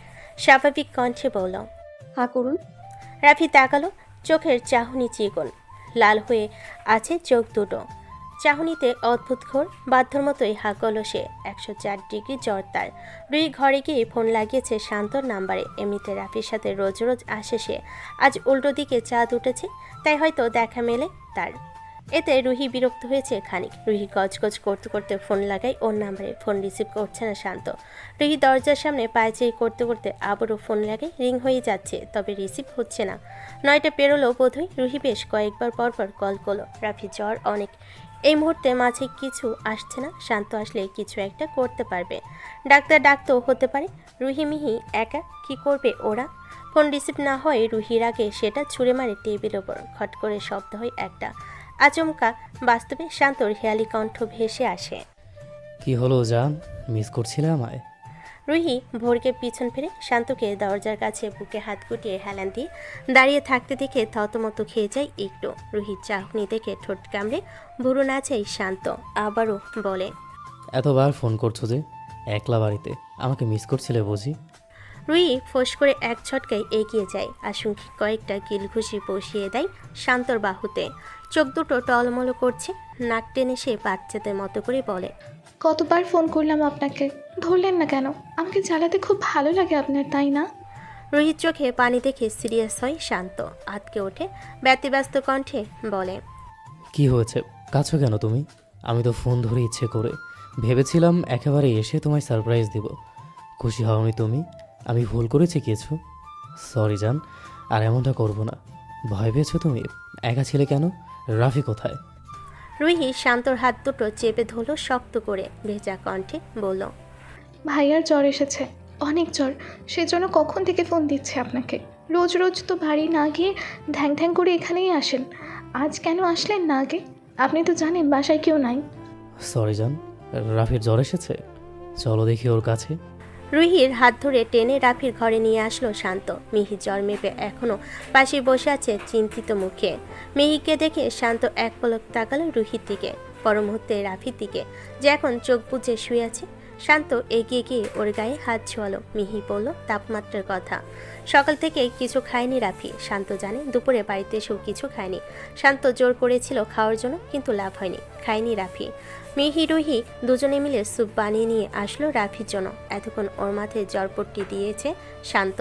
স্বাভাবিক কণ্ঠে বলল, হা করুন। রাফি তাকালো, চোখের চাহনি চিকন, লাল হয়ে আছে চোখ দুটো। চাহনিতে অদ্ভুত ঘোর, বাধ্যর মতোই হা করল সে। 104 ডিগ্রি জ্বর তার। রুহি ঘরে গিয়ে ফোন লাগিয়েছে শান্তর নাম্বারে। এমনিতে রাফির সাথে রোজ রোজ আসে সে, আজ উল্টো দিকে চাঁদ উঠেছে, তাই হয়তো দেখা মেলে তার। এতে রুহি বিরক্ত হয়েছে খানিক। রুহি গজগজ করতে করতে ফোন লাগায় ওর নাম্বারে। ফোন রিসিভ করছে না শান্ত। রুহি দরজার সামনে পায়চারি করতে করতে আবারও ফোন লাগায়। রিং হয়ে যাচ্ছে, তবে রিসিভ হচ্ছে না। 9টা পেরোলো বোধহয়। রুহি বেশ কয়েকবার পরপর কল করলো। রাফি জ্বর অনেক, এই মুহূর্তে মাঝে কিছু আসছে না। শান্ত আসলে কিছু একটা করতে পারবে, ডাক্তার ডাকতেও হতে পারে। রুহি মিহি একা কি করবে ওরা? ফোন রিসিভ না হয় রুহির আগে সেটা ছুঁড়ে মারে টেবিল ওপর। খট করে শব্দ হয় একটা। আচমকা বাস্তবে শান্তর হেয়ালি কণ্ঠ ভেসে আসে। কি হলো জান, মিস করছিলে আমায়? রুহি ভোরকে পিছন ফিরে শান্তকে দরজার কাছে বুকে হাত গুটিয়ে হেলান দিয়ে দাঁড়িয়ে থাকতে দেখে থতমত খেয়ে যায় একটু। রুহির চাহনি দেখে ঠোঁট কামড়ে ভুরু নাচাই শান্ত। আবারও বলে, এতবার ফোন করছো যে, একলা বাড়িতে, আমাকে মিস করছিলে বুঝি? রুহি ফোঁস করে এক ঝটকায় এগিয়ে যায়। আশঙ্কিক কয়েকটা কিলঘুষি বসিয়ে দেয় শান্তর বাহুতে। চোখ দুটো টলমল করছে। নাক টেনে সে বাচ্চাদের মতো করে বলে, কতবার ফোন করলাম আপনাকে, ধরলেন না কেন? আমাকে জ্বালাতে খুব ভালো লাগে আপনার, তাই না? রুহির চোখে পানি দেখে সিরিয়াস হয় শান্ত। আতকে ওঠে, ব্যতিব্যস্ত কণ্ঠে বলে, কি হয়েছে, কাছো কেন তুমি? আমি তো ফোন ধরে ইচ্ছে করে ভেবেছিলাম একেবারে এসে তোমায় সারপ্রাইজ দিব। খুশি হওনি তুমি? আমি ভুল করেছি কিছু? সরি জান, আর এমনটা করব না। ভয় পেয়েছো তুমি? একা ছিলে কেন? রাফি কোথায়? রুহি শান্তর হাত দুটো চেপে ধরল শক্ত করে। ভেজা কণ্ঠে বলল, ভাইয়ার জ্বর এসেছে, অনেক জ্বর। সেজন্য কখন থেকে ফোন দিচ্ছে আপনাকে। রোজ রোজ তো বাড়ি না গিয়ে ধ্যাং ধ্যাং করে এখানেই আসেন। আজ কেন আসলেন না আগে? আপনি তো জানেন বাসায় কেউ নাই। সরি জান, রাফির জ্বর এসেছে, চলো দেখি ওর কাছে। রুহির হাত ধরে টেনে রাফির ঘরে নিয়ে আসলো শান্ত। মিহি জ্বর মেপে এখনো পাশে বসে আছে চিন্তিত মুখে। মিহিকে দেখে শান্ত এক পলক তাকালো রুহির দিকে, পর মুহূর্তে রাফির দিকে, যে এখন চোখ বুজে শুয়ে আছে। শান্ত এগিয়ে গিয়ে ওর গায়ে হাত ছোঁয়ালো। মিহি বলল তাপমাত্রার কথা। সকাল থেকে কিছু খায়নি রাফি। শান্ত জানে দুপুরে বাড়িতে এসেও কিছু খায়নি। শান্ত জোর করেছিল খাওয়ার জন্য, কিন্তু লাভ হয়নি, খায়নি রাফি। মিহি রুহি দুজনে মিলে স্যুপ বানিয়ে নিয়ে আসলো রাফির জন্য। এতক্ষণ ওর মাথায় জ্বরপট্টি দিয়েছে শান্ত।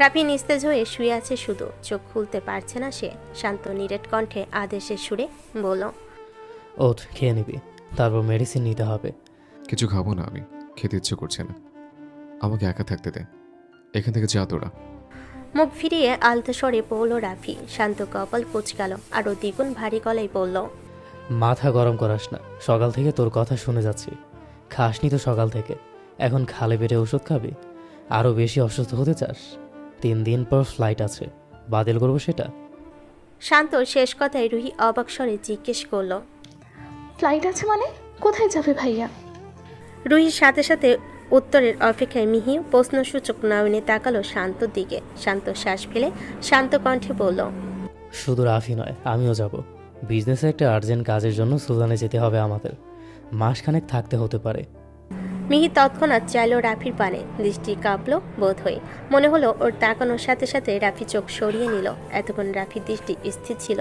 রাফি নিস্তেজ হয়ে শুয়ে আছে শুধু, চোখ খুলতে পারছে না সে। শান্ত নিরেট কণ্ঠে আদেশের সুরে বলল, ওঠ, খেয়ে নিবি, তারপর মেডিসিন নিতে হবে। কিছু খাবো না আমি, খেতে ইচ্ছে করছে না। আমাকে একা থাকতে দে, এখান থেকে যা তোরা। মুখ ফিরিয়ে আলতো স্বরে বলল রাফি। শান্ত কপাল কুঁচকাল, আরও দ্বিগুণ ভারী গলায় বলল, মাথা গরম করাস না, সকাল থেকে তোর কথা শুনে যাচ্ছি। খাসনি তো সকাল থেকে, এখন খালে পেটে ওষুধ খাবি? আরও বেশি অসুস্থ হতে চাস? 3 দিন পর ফ্লাইট আছে, বাতিল করবো সেটা? শান্ত শেষ কথায় রুহি অবাক স্বরে জিজ্ঞেস করল, ফ্লাইট আছে মানে? কোথায় যাবে ভাইয়া? রুহির সাথে সাথে উত্তরের অপেক্ষায় মিহি প্রশ্নসূচক নয়নে তাকালো শান্তর দিকে। শান্ত শ্বাস ফেলে শান্ত কণ্ঠে বলল, শুধু রাফি নয়, আমিও যাব। বিজনেসে একটা আর্জেন্ট কাজের জন্য সুদানে যেতে হবে আমাদের। মাসখানেক থাকতে হতে পারে। মিহি তৎক্ষণাৎ চাইল রাফির পানে। দৃষ্টি কাঁপলো বোধ হয়ে। মনে হলো ওর তাকানোর সাথে সাথে রাফি চোখ সরিয়ে নিল। এতক্ষণ রাফির দৃষ্টি স্থির ছিল।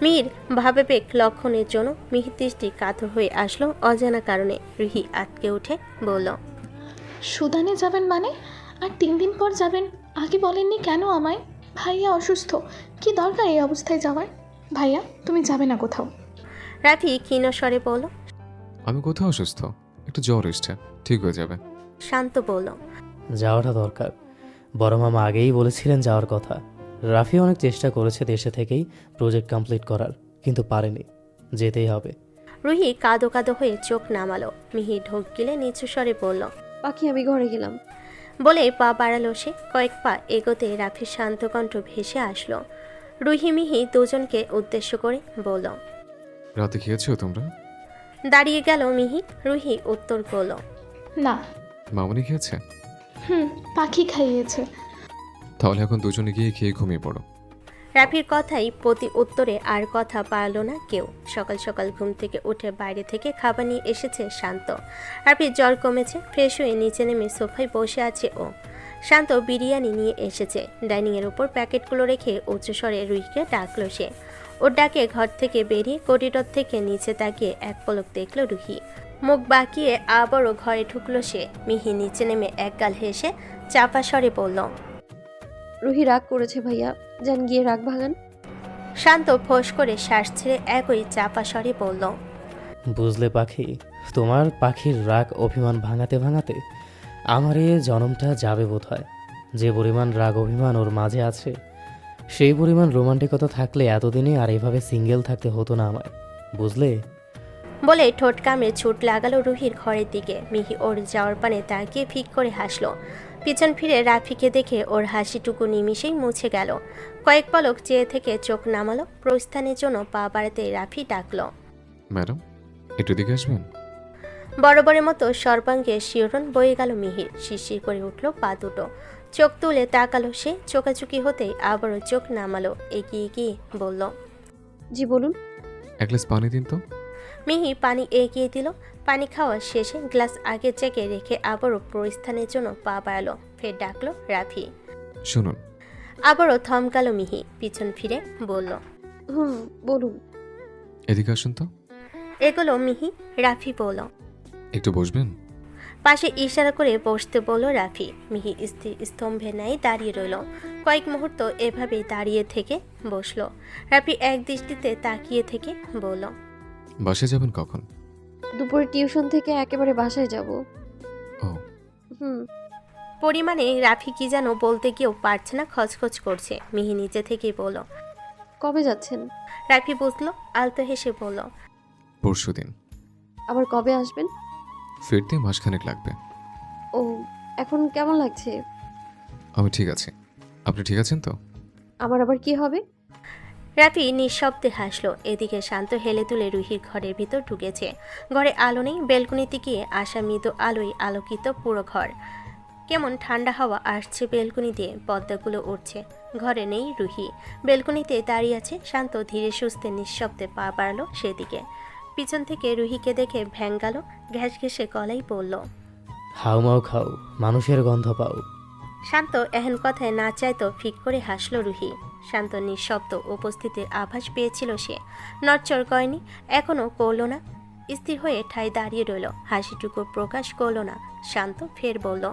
মিহির ভাবাবেগ লক্ষণের জন্য মিহির দৃষ্টি কাতর হয়ে আসলো অজানা কারণে। রুহি আটকে উঠে বলল, সুদানে যাবেন মানে? আর 3 দিন পর যাবেন, আগে বলেননি কেন আমায়? ভাইয়া অসুস্থ, কি দরকার এই অবস্থায় যাওয়ার? ভাইয়া তুমি যাবে না কোথাও? রাফি ক্ষীণ স্বরে বলল, আমি কোথাও অসুস্থ, একটু জ্বর এসছে, ঠিক হয়ে যাবে। শান্ত বলল, যাওয়াটা দরকার। বড় মামা আগেই বলেছিলেন যাওয়ার কথা। রাফি অনেক চেষ্টা করেছে দেশে থেকেই প্রজেক্ট কমপ্লিট করার, কিন্তু পারেনি। যেতেই হবে। রুহি কাঁদো কাঁদো হয়ে চোখ নামালো। মিহি ঢোক গিলে নিচু স্বরে বলল, পাখি আমি ঘরে গেলাম। বলে পা বাড়ালো সে। কয়েক পা এগোতে রাফির শান্ত কণ্ঠ ভেসে আসলো। রুহি মিহি দুজনকে উদ্দেশ্য করে বলল, রাতে খেয়েছো তোমরা? দাঁড়িয়ে গেল মিহি। রুহি উত্তর করল, না। মামনি খেয়েছে? পাখি খাইয়েছে। তাহলে এখন দুজনে গিয়ে খেয়ে ঘুমিয়ে পড়ো। রাফির কথাই প্রতি উত্তরে আর কথা পারল না কেউ। সকাল সকাল ঘুম থেকে উঠে বাইরে থেকে খাবার নিয়ে এসেছে শান্ত। রাফির জ্বর কমেছে, ফ্রেশ হয়ে নিচে নেমে সোফায় বসে আছে ও। শান্ত বিরিয়ানি নিয়ে এসেছে। ডাইনিংয়ের উপর প্যাকেটগুলো রেখে উচ্চস্বরে রুহিকে ডাকলো সে। ওর ডাকে ঘর থেকে বেরিয়ে করিডর থেকে নিচে তাকিয়ে এক পলক দেখলো রুহি। মুখ বাঁকিয়ে আবারও ঘরে ঢুকলো সে। মিহি নিচে নেমে একগাল হেসে চাপা স্বরে বলল। রুহি রাগ করেছে ভাইয়া, যান গিয়ে রাগ ভাঙান। শান্ত ফোঁস করে শ্বাস ছেড়ে একই চাপা স্বরে বলল। বুঝলে পাখি, তোমার পাখির রাগ অভিমান ভাঙাতে ভাঙাতে আমার এ জনমটা যাবে বোধহয়। যে পরিমাণ রাগ অভিমান ওর মাঝে আছে, সেই পরিমাণ রোমান্টিকতা থাকলে এতদিনে আর এভাবে সিঙ্গেল থাকতে হতো না আমায়, বুঝলে? বলে ঠোঁট কামড়ে ছুট লাগালো রুহির ঘরের দিকে। মিহি ওর যাওয়ার পানে তাকিয়ে ফিক করে হাসলো। পিছন ফিরে রাফিকে দেখে ওর হাসিটুকু নিমিষেই মুছে গেল। কয়েক পলক চেয়ে থেকে চোখ নামালো। প্রস্থানের জন্য পা বাড়াতে রাফি ডাকলো। ম্যাডাম, একটু দিকে আসবেন? বরাবরের মতো সর্বাঙ্গে শিহরণ বয়ে গেল মিহির। শিরশির করে উঠল পা দুটো। চোখ তুলে তাকালো সে। চোকাচুকি হতেই আবারও চোখ নামালো। এগিয়ে গিয়ে বলল। জি বলুন। এক গ্লাস পানি দিন তো। মিহি পানি এগিয়ে দিল। পানি খাওয়া শেষে গ্লাস আগের জায়গায় রেখে আবারও প্রস্থানের জন্য পা বাড়ালো। ফের ডাকলো রাফি। শুনুন। আবারও থমকালো মিহি। পিছন ফিরে বলল। বলুন। এদিকে আসুন তো। এগুলো মিহি। রাফি বলল। একটু বসবেন? পাশে ইশারা করে বসতে বলল রাফি। মিহি স্থির স্তম্ভে ন্যায় দাঁড়িয়ে রইল। কয়েক মুহূর্ত এভাবেই দাঁড়িয়ে থেকে বসলো। রাফি এক দৃষ্টিতে তাকিয়ে থেকে বলল। বাসায় যাবেন কখন? দুপুরে টিউশন থেকে একেবারে বাসায় যাব। ও। পরিমাণে রাফি কি যেন বলতে গিয়েও পারছে না, খচখচ করছে। মিহি নিচে থেকেই বলল। কবে যাচ্ছেন? রাফি বুঝলো, আলতো হেসে বলল। পরশুদিন। আবার কবে আসবেন? ফিরতে মাসখানেক লাগবে। ও, এখন কেমন লাগছে? আমি ঠিক আছি। আপনি ঠিক আছেন তো? আমার আবার কি হবে? রাফি নিঃশব্দে হাসলো। এদিকে শান্ত হেলে তুলে রুহির ঘরের ভিতর ঢুকেছে। ঘরে আলো নেই। বেলকনিতে গিয়ে আসা মৃদু আলোয় আলোকিত পুরো ঘর। কেমন ঠান্ডা হাওয়া আসছে বেলকনি দিয়ে। পর্দাগুলো উঠছে। ঘরে নেই রুহি। বেলকনিতে দাঁড়িয়ে আছে শান্ত। ধীরে সুস্থে নিঃশব্দে পা বাড়ালো সেদিকে। পিছন থেকে রুহিকে দেখে ভ্যাঙ্গাল ঘ্যাস ঘেসে গলায় বলল। হাউমাউ খাও, মানুষের গন্ধ পাও। শান্ত এহেন কথায় না চাইতো ফিক করে হাসলো রুহি। শান্ত নিঃশব্দ উপস্থিতির আভাস পেয়েছিল সে। নড়চড় করেনি, এখনো করল না। স্থির হয়ে ঠায় দাঁড়িয়ে রইল। হাসিটুকু প্রকাশ করল না। শান্ত ফের বলল।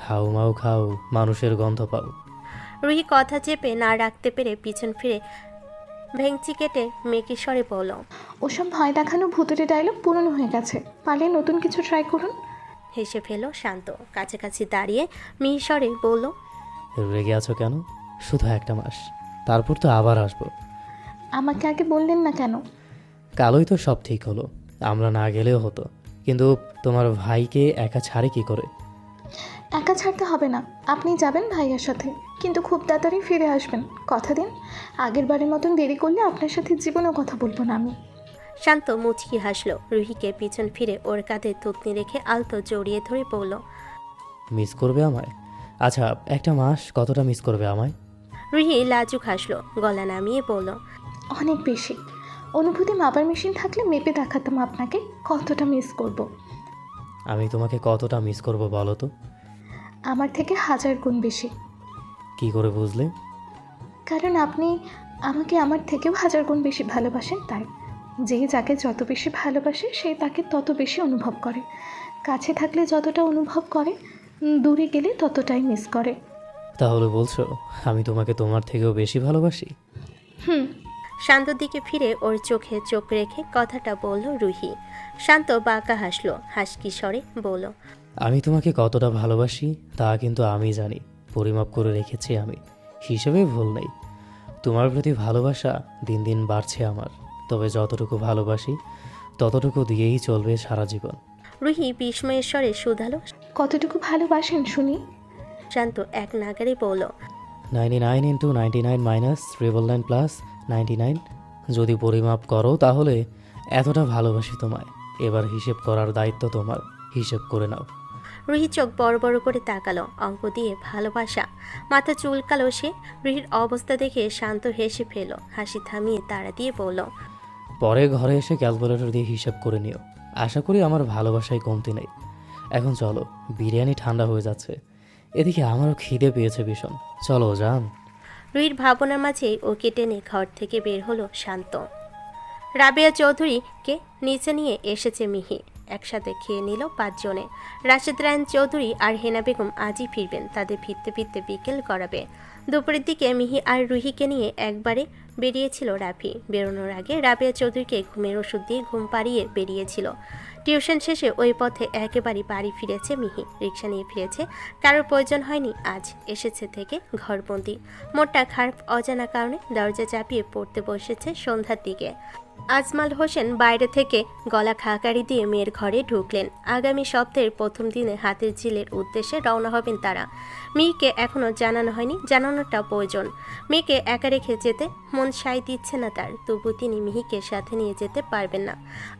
হাউমাউ খাও, মানুষের গন্ধ পাও। রুহি কথা চেপে না রাখতে পেরে পিছন ফিরে ভেংচি কেটে মেকি স্বরে বলল। ওসব ভয় দেখানো ভুতুরে ডায়লগ পুরনো হয়ে গেছে, পারলে নতুন কিছু ট্রাই করুন। হেসে ফেল শান্ত। কাছাকাছি দাঁড়িয়ে মিহিস্বরে বলল। রেগে আছো কেন? শুধু একটা মাস, তারপর তো আবার আসবো। আমাকে আগে বললেন না কেন? কালই তো সব ঠিক হলো, আমরা না গেলেও হতো। কিন্তু তোমার ভাইকে একা ছাড়ে কি করে? একা ছাড়তে হবে না, আপনি যাবেন ভাইয়ার সাথে, কিন্তু খুব তাড়াতাড়ি ফিরে আসবেন, কথা দিন। আগের বারের মতন দেরি করলে আপনার সাথে জীবনেও কথা বলবো না আমি। শান্ত মুচকি হাসলো। রুহিকে পিছন ফিরে ওর কাঁধে থুতনি রেখে আলতো জড়িয়ে ধরে বলল। মিস করবে আমায়? আচ্ছা, একটা মাস কতটা মিস করবে আমায়? রুহি লাজুক হাসলো। গলা নামিয়ে বলল। অনেক বেশি। অনুভূতি মাপার মেশিন থাকলে মেপে দেখাতাম আপনাকে কতটা মিস করব। আমি তোমাকে কতটা মিস করব বলো তো? আমার থেকে 1000 গুণ বেশি। কি করে বুঝলে? কারণ আপনি আমাকে আমার থেকেও 1000 গুণ বেশি ভালোবাসেন, তাই। যে যাকে যত বেশি ভালোবাসে সে তাকে তত বেশি অনুভব করে। কাছে থাকলে যতটা অনুভব করে, দূরে গেলে ততটাই মিস করে। তাহলে বলছো আমি তোমাকে তোমার থেকেও বেশি ভালোবাসি? শান্তর দিকে ফিরে ওর চোখে চোখ রেখে কথাটা বলল রুহি। শান্ত বাঁকা হাসলো। হাসকি স্বরে বলল। আমি তোমাকে কতটা ভালোবাসি তা কিন্তু আমি জানি, পরিমাপ করে রেখেছি আমি, হিসেবে ভুল নেই। তোমার প্রতি ভালোবাসা দিন দিন বাড়ছে আমার, তবে যতটুকু ভালোবাসি ততটুকু দিয়েই চলবে সারা জীবন। রুহি বিস্ময়ের স্বরে শুধালো। কতটুকু ভালোবাসেন শুনি? শান্ত এক নাগারে বলল। 99 ইন্টু 99 মাইনাস 999 প্লাস 99। যদি পরিমাপ করো তাহলে এতটা ভালোবাসি তোমায়। এবার হিসেব করার দায়িত্ব তোমার, হিসেব করে নাও। রুহি চোখ বড় বড় করে তাকালো। অঙ্ক দিয়ে ভালোবাসা? মাথা চুলকালো সে। রুহির অবস্থা দেখে শান্ত হেসে ফেল। হাসি থামিয়ে তাড়া দিয়ে বলল। পরে ঘরে এসে ক্যালকুলেটর দিয়ে হিসাব করে নিও। আশা করি আমার ভালোবাসায় কমতি নেই। এখন চলো, বিরিয়ানি ঠান্ডা হয়ে যাচ্ছে, এদিকে আমারও খিদে পেয়েছে ভীষণ। চলো যান। রুহির ভাবনার মাঝেই ওকে টেনে ঘর থেকে বের হলো শান্ত। রাবেয়া চৌধুরীকে নিচে নিয়ে এসেছে মিহি। একসাথে খেয়ে নিল 5 জনে। রাশেদ রায়ন চৌধুরী আর হেনা বেগম আজই ফিরবেন, তাদের ফিরতে ফিরতে বিকেল গড়াবে। দুপুরের দিকে মিহি আর রুহিকে নিয়ে একবারে বেরিয়েছিল রাফি। বেরোনোর আগে রাবেয়া চৌধুরীকে ঘুমের ওষুধ দিয়ে ঘুম পাড়িয়ে বেরিয়েছিল। টিউশন শেষে ওই পথে একেবারে বাড়ি ফিরেছে মিহি। রিক্সা নিয়ে ফিরেছে, কারোর প্রয়োজন হয়নি আজ। এসেছে থেকে ঘরবন্দি। মনটা খারাপ অজানা কারণে দরজা চাপিয়ে পড়তে বসেছে সন্ধ্যার দিকে। আজমাল হোসেন বাইরে থেকে গলা খাকারি দিয়ে মেয়ের ঘরে ঢুকলেন। আগামী সপ্তাহের প্রথম দিনে হাতের ঝিলের উদ্দেশ্যে রওনা হবেন তারা। মেয়েকে এখনও জানানো হয়নি, জানানোটা প্রয়োজন। মেয়েকে একা রেখে যেতে মন সায় দিচ্ছে না তার, তবু তিনি মিহিকে সাথে নিয়ে যেতে পারবেন না।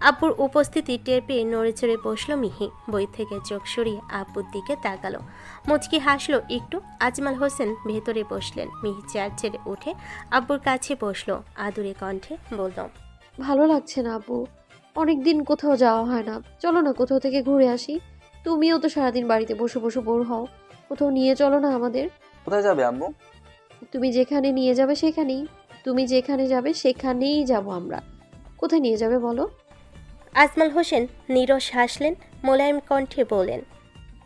আব্বুর উপস্থিতি টের পেয়ে নড়ে চড়ে বসলো মিহি। বই থেকে চোখ সরিয়ে আব্বুর দিকে তাকালো, মুচকি হাসলো একটু। আজমাল হোসেন ভেতরে বসলেন। মিহি চেয়ার ছেড়ে উঠে আব্বুর কাছে বসলো, আদুরে কণ্ঠে বলল, ভালো লাগছে না আব্বু, অনেক দিন কোথাও যাওয়া হয় না। চলো না কোথাও থেকে ঘুরে আসি। তুমিও তো সারাদিন বাড়িতে বসে বসে বোর হও, কোথাও নিয়ে চলো না আমাদের। কোথায় যাবে আম্মু? তুমি যেখানে নিয়ে যাবে সেখানেই, তুমি যেখানে যাবে সেখানেই যাব আমরা। কোথায় নিয়ে যাবে বলো? আজমাল হোসেন নীরস হাসলেন, মোলায়েম কণ্ঠে বললেন,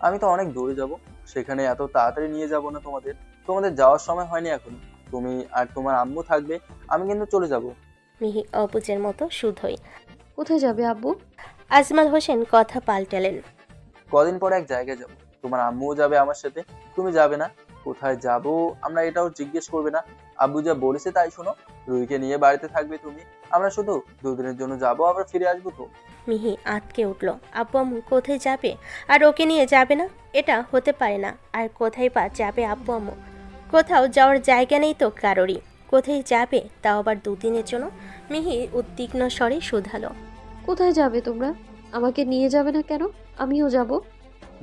আমি তো অনেক দূরে যাব, সেখানে এত তাড়াতাড়ি নিয়ে যাব না তোমাদের। তোমাদের যাওয়ার সময় হয়নি এখন। তুমি আর তোমার আম্মু থাকবে, আমি কিন্তু চলে যাব। মিহি অবুজের মতো শুধোই। কোথায় যাবে আব্বু? আজমাল হোসেন কথা পাল্টালেন, কদিন পরে এক জায়গায় যাব, তোমার আম্মুও যাবে আমার সাথে, তুমি যাবে না। কোথায় যাব আমরা এটাও জিজ্ঞেস করবে না। আব্বু যা বলেছে তাই শোনো, রুহিকে নিয়ে বাড়িতে থাকবে তুমি। আমরা শুধু 2 দিনের জন্য যাব, আবার ফিরে আসবো তো। মিহি আটকে উঠল। আব্বু আম্মু কোথায় যাবে আর ওকে নিয়ে যাবে না? এটা হতে পারে না। আর কোথায় বা যাবে আব্বু আম্মু? কোথাও যাওয়ার জায়গা নেই তো কারোরই। কোথায় যাবে তাও আবার 2 দিনের জন্য? মিহি উদ্বিগ্ন স্বরে শুধালো, কোথায় যাবে তোমরা? আমাকে নিয়ে যাবে না কেন? আমিও যাব।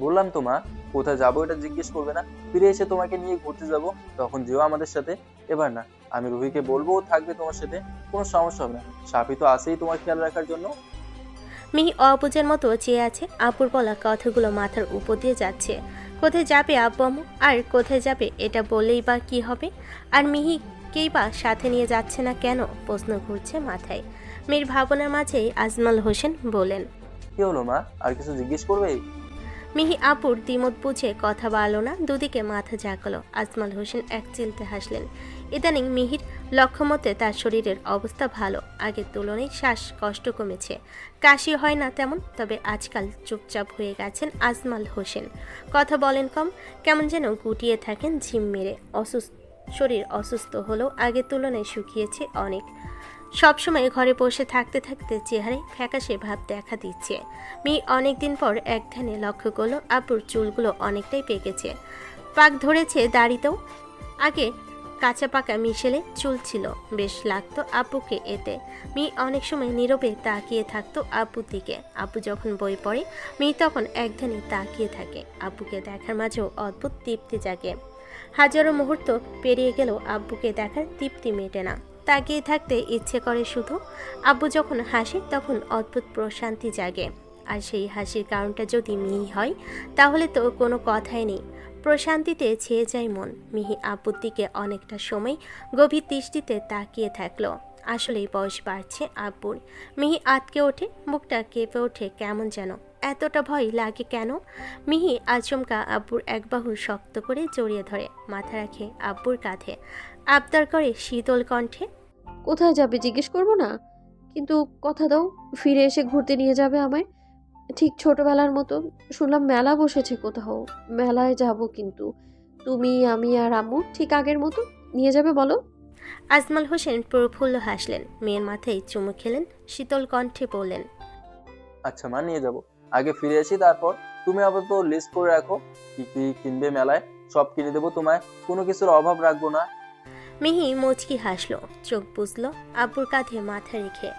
বললাম তো মা, কোথায় যাবো এটা জিজ্ঞেস করবে না। ফিরে এসে তোমাকে নিয়ে ঘুরতে যাব, তখন যেও আমাদের সাথে। এবার না, আমি রুহিকে বলবো ও থাকবে তোমার সাথে, কোনো সমস্যা হবে না। সাফি তো আছেই তোমার খেয়াল রাখার জন্য। মিহি অবুজের মতো চেয়ে আছে। আব্বুর বলা কথাগুলো মাথার উপর দিয়ে যাচ্ছে। কোথায় যাবে আব্বু আম্মু আর কোথায় যাবে এটা বললেই বা কি হবে? আর মিহিকেই বা সাথে নিয়ে যাচ্ছে না কেন? প্রশ্ন ঘুরছে মাথায়। মেয়ের ভাবনার মাঝেই আজমাল হোসেন বলেন, কি হলো মা, আর কিছু জিজ্ঞেস করবে? মিহি আপুর দ্বিমত বুঝে কথা বলল না, দুদিকে মাথা ঝাঁকালো। আজমাল হোসেন এক চিলতে হাসলেন। ইদানিং মিহির লক্ষ্যমতে তার শরীরের অবস্থা ভালো, আগের তুলনায় শ্বাসকষ্ট কমেছে, কাশি হয় না তেমন। তবে আজকাল চুপচাপ হয়ে গেছেন আজমাল হোসেন, কথা বলেন কম, কেমন যেন গুটিয়ে থাকেন ঝিম মেরে। শরীর অসুস্থ হলেও আগের তুলনায় শুকিয়েছে অনেক। সবসময় ঘরে বসে থাকতে থাকতে চেহারায় ফ্যাকাশে ভাব দেখা দিচ্ছে। মেয়ে অনেকদিন পর এক ধ্যানে লক্ষ্য করলো আব্বুর চুলগুলো অনেকটাই পেকেছে, পাক ধরেছে দাড়িতেও। আগে কাঁচা পাকা মিশেলে চুল ছিল, বেশ লাগতো আব্বুকে এতে। মেয়ে অনেক সময় নীরবে তাকিয়ে থাকতো আব্বুর দিকে। আব্বু যখন বই পড়ে মেয়ে তখন এক ধ্যানে তাকিয়ে থাকে। আব্বুকে দেখার মাঝেও অদ্ভুত তৃপ্তি জাগে। হাজারো মুহূর্ত পেরিয়ে গেলেও আব্বুকে দেখার তৃপ্তি মেটে না, তাকিয়ে থাকতে ইচ্ছে করে শুধু। আব্বু যখন হাসে তখন অদ্ভুত প্রশান্তি জাগে। আর সেই হাসির কারণটা যদি মিহি হয় তাহলে তো কোনো কথাই নেই, প্রশান্তিতে ছেয়ে যায় মন। মিহি আব্বুর দিকে অনেকটা সময় গভীর দৃষ্টিতে তাকিয়ে থাকলো। আসলেই বয়স বাড়ছে আব্বুর। মিহি আটকে ওঠে, বুকটা কেঁপে ওঠে কেমন যেন। এতটা ভয় লাগে কেন? মিহি আচমকা আব্বুর এক বাহু শক্ত করে জড়িয়ে ধরে, মাথা রাখে আব্বুর কাঁধে, আবদার করে শীতল কণ্ঠে, কোথায় যাবে জিজ্ঞেস করবো না? কিন্তু কথা দাও, ফিরে এসে ঘুরতে নিয়ে যাবে আমায়, ঠিক ছোটবেলার মতো। শুনলাম মেলা বসেছে কোথাও, মেলায় যাব কিন্তু। তুমি, আমি আর আম্মু ঠিক আগের মতো নিয়ে যাবে বলো? আজমাল হোসেন প্রফুল্ল হাসলেন, মেয়ের মাথায় চুমু খেলেন, শীতল কণ্ঠে বললেন, আচ্ছা মা, নিয়ে যাব। আগে ফিরে আসি, তারপর তুমি আপাতত লিস্ট করে রাখো কি কি কিনবে মেলায়, সব কিনে দেবো তোমায়, কোনো কিছুর অভাব রাখবো না। মিহি মুচকি হাসলো, চোখ বুঝলো আব্বুর কাঁধে মাথা রেখে।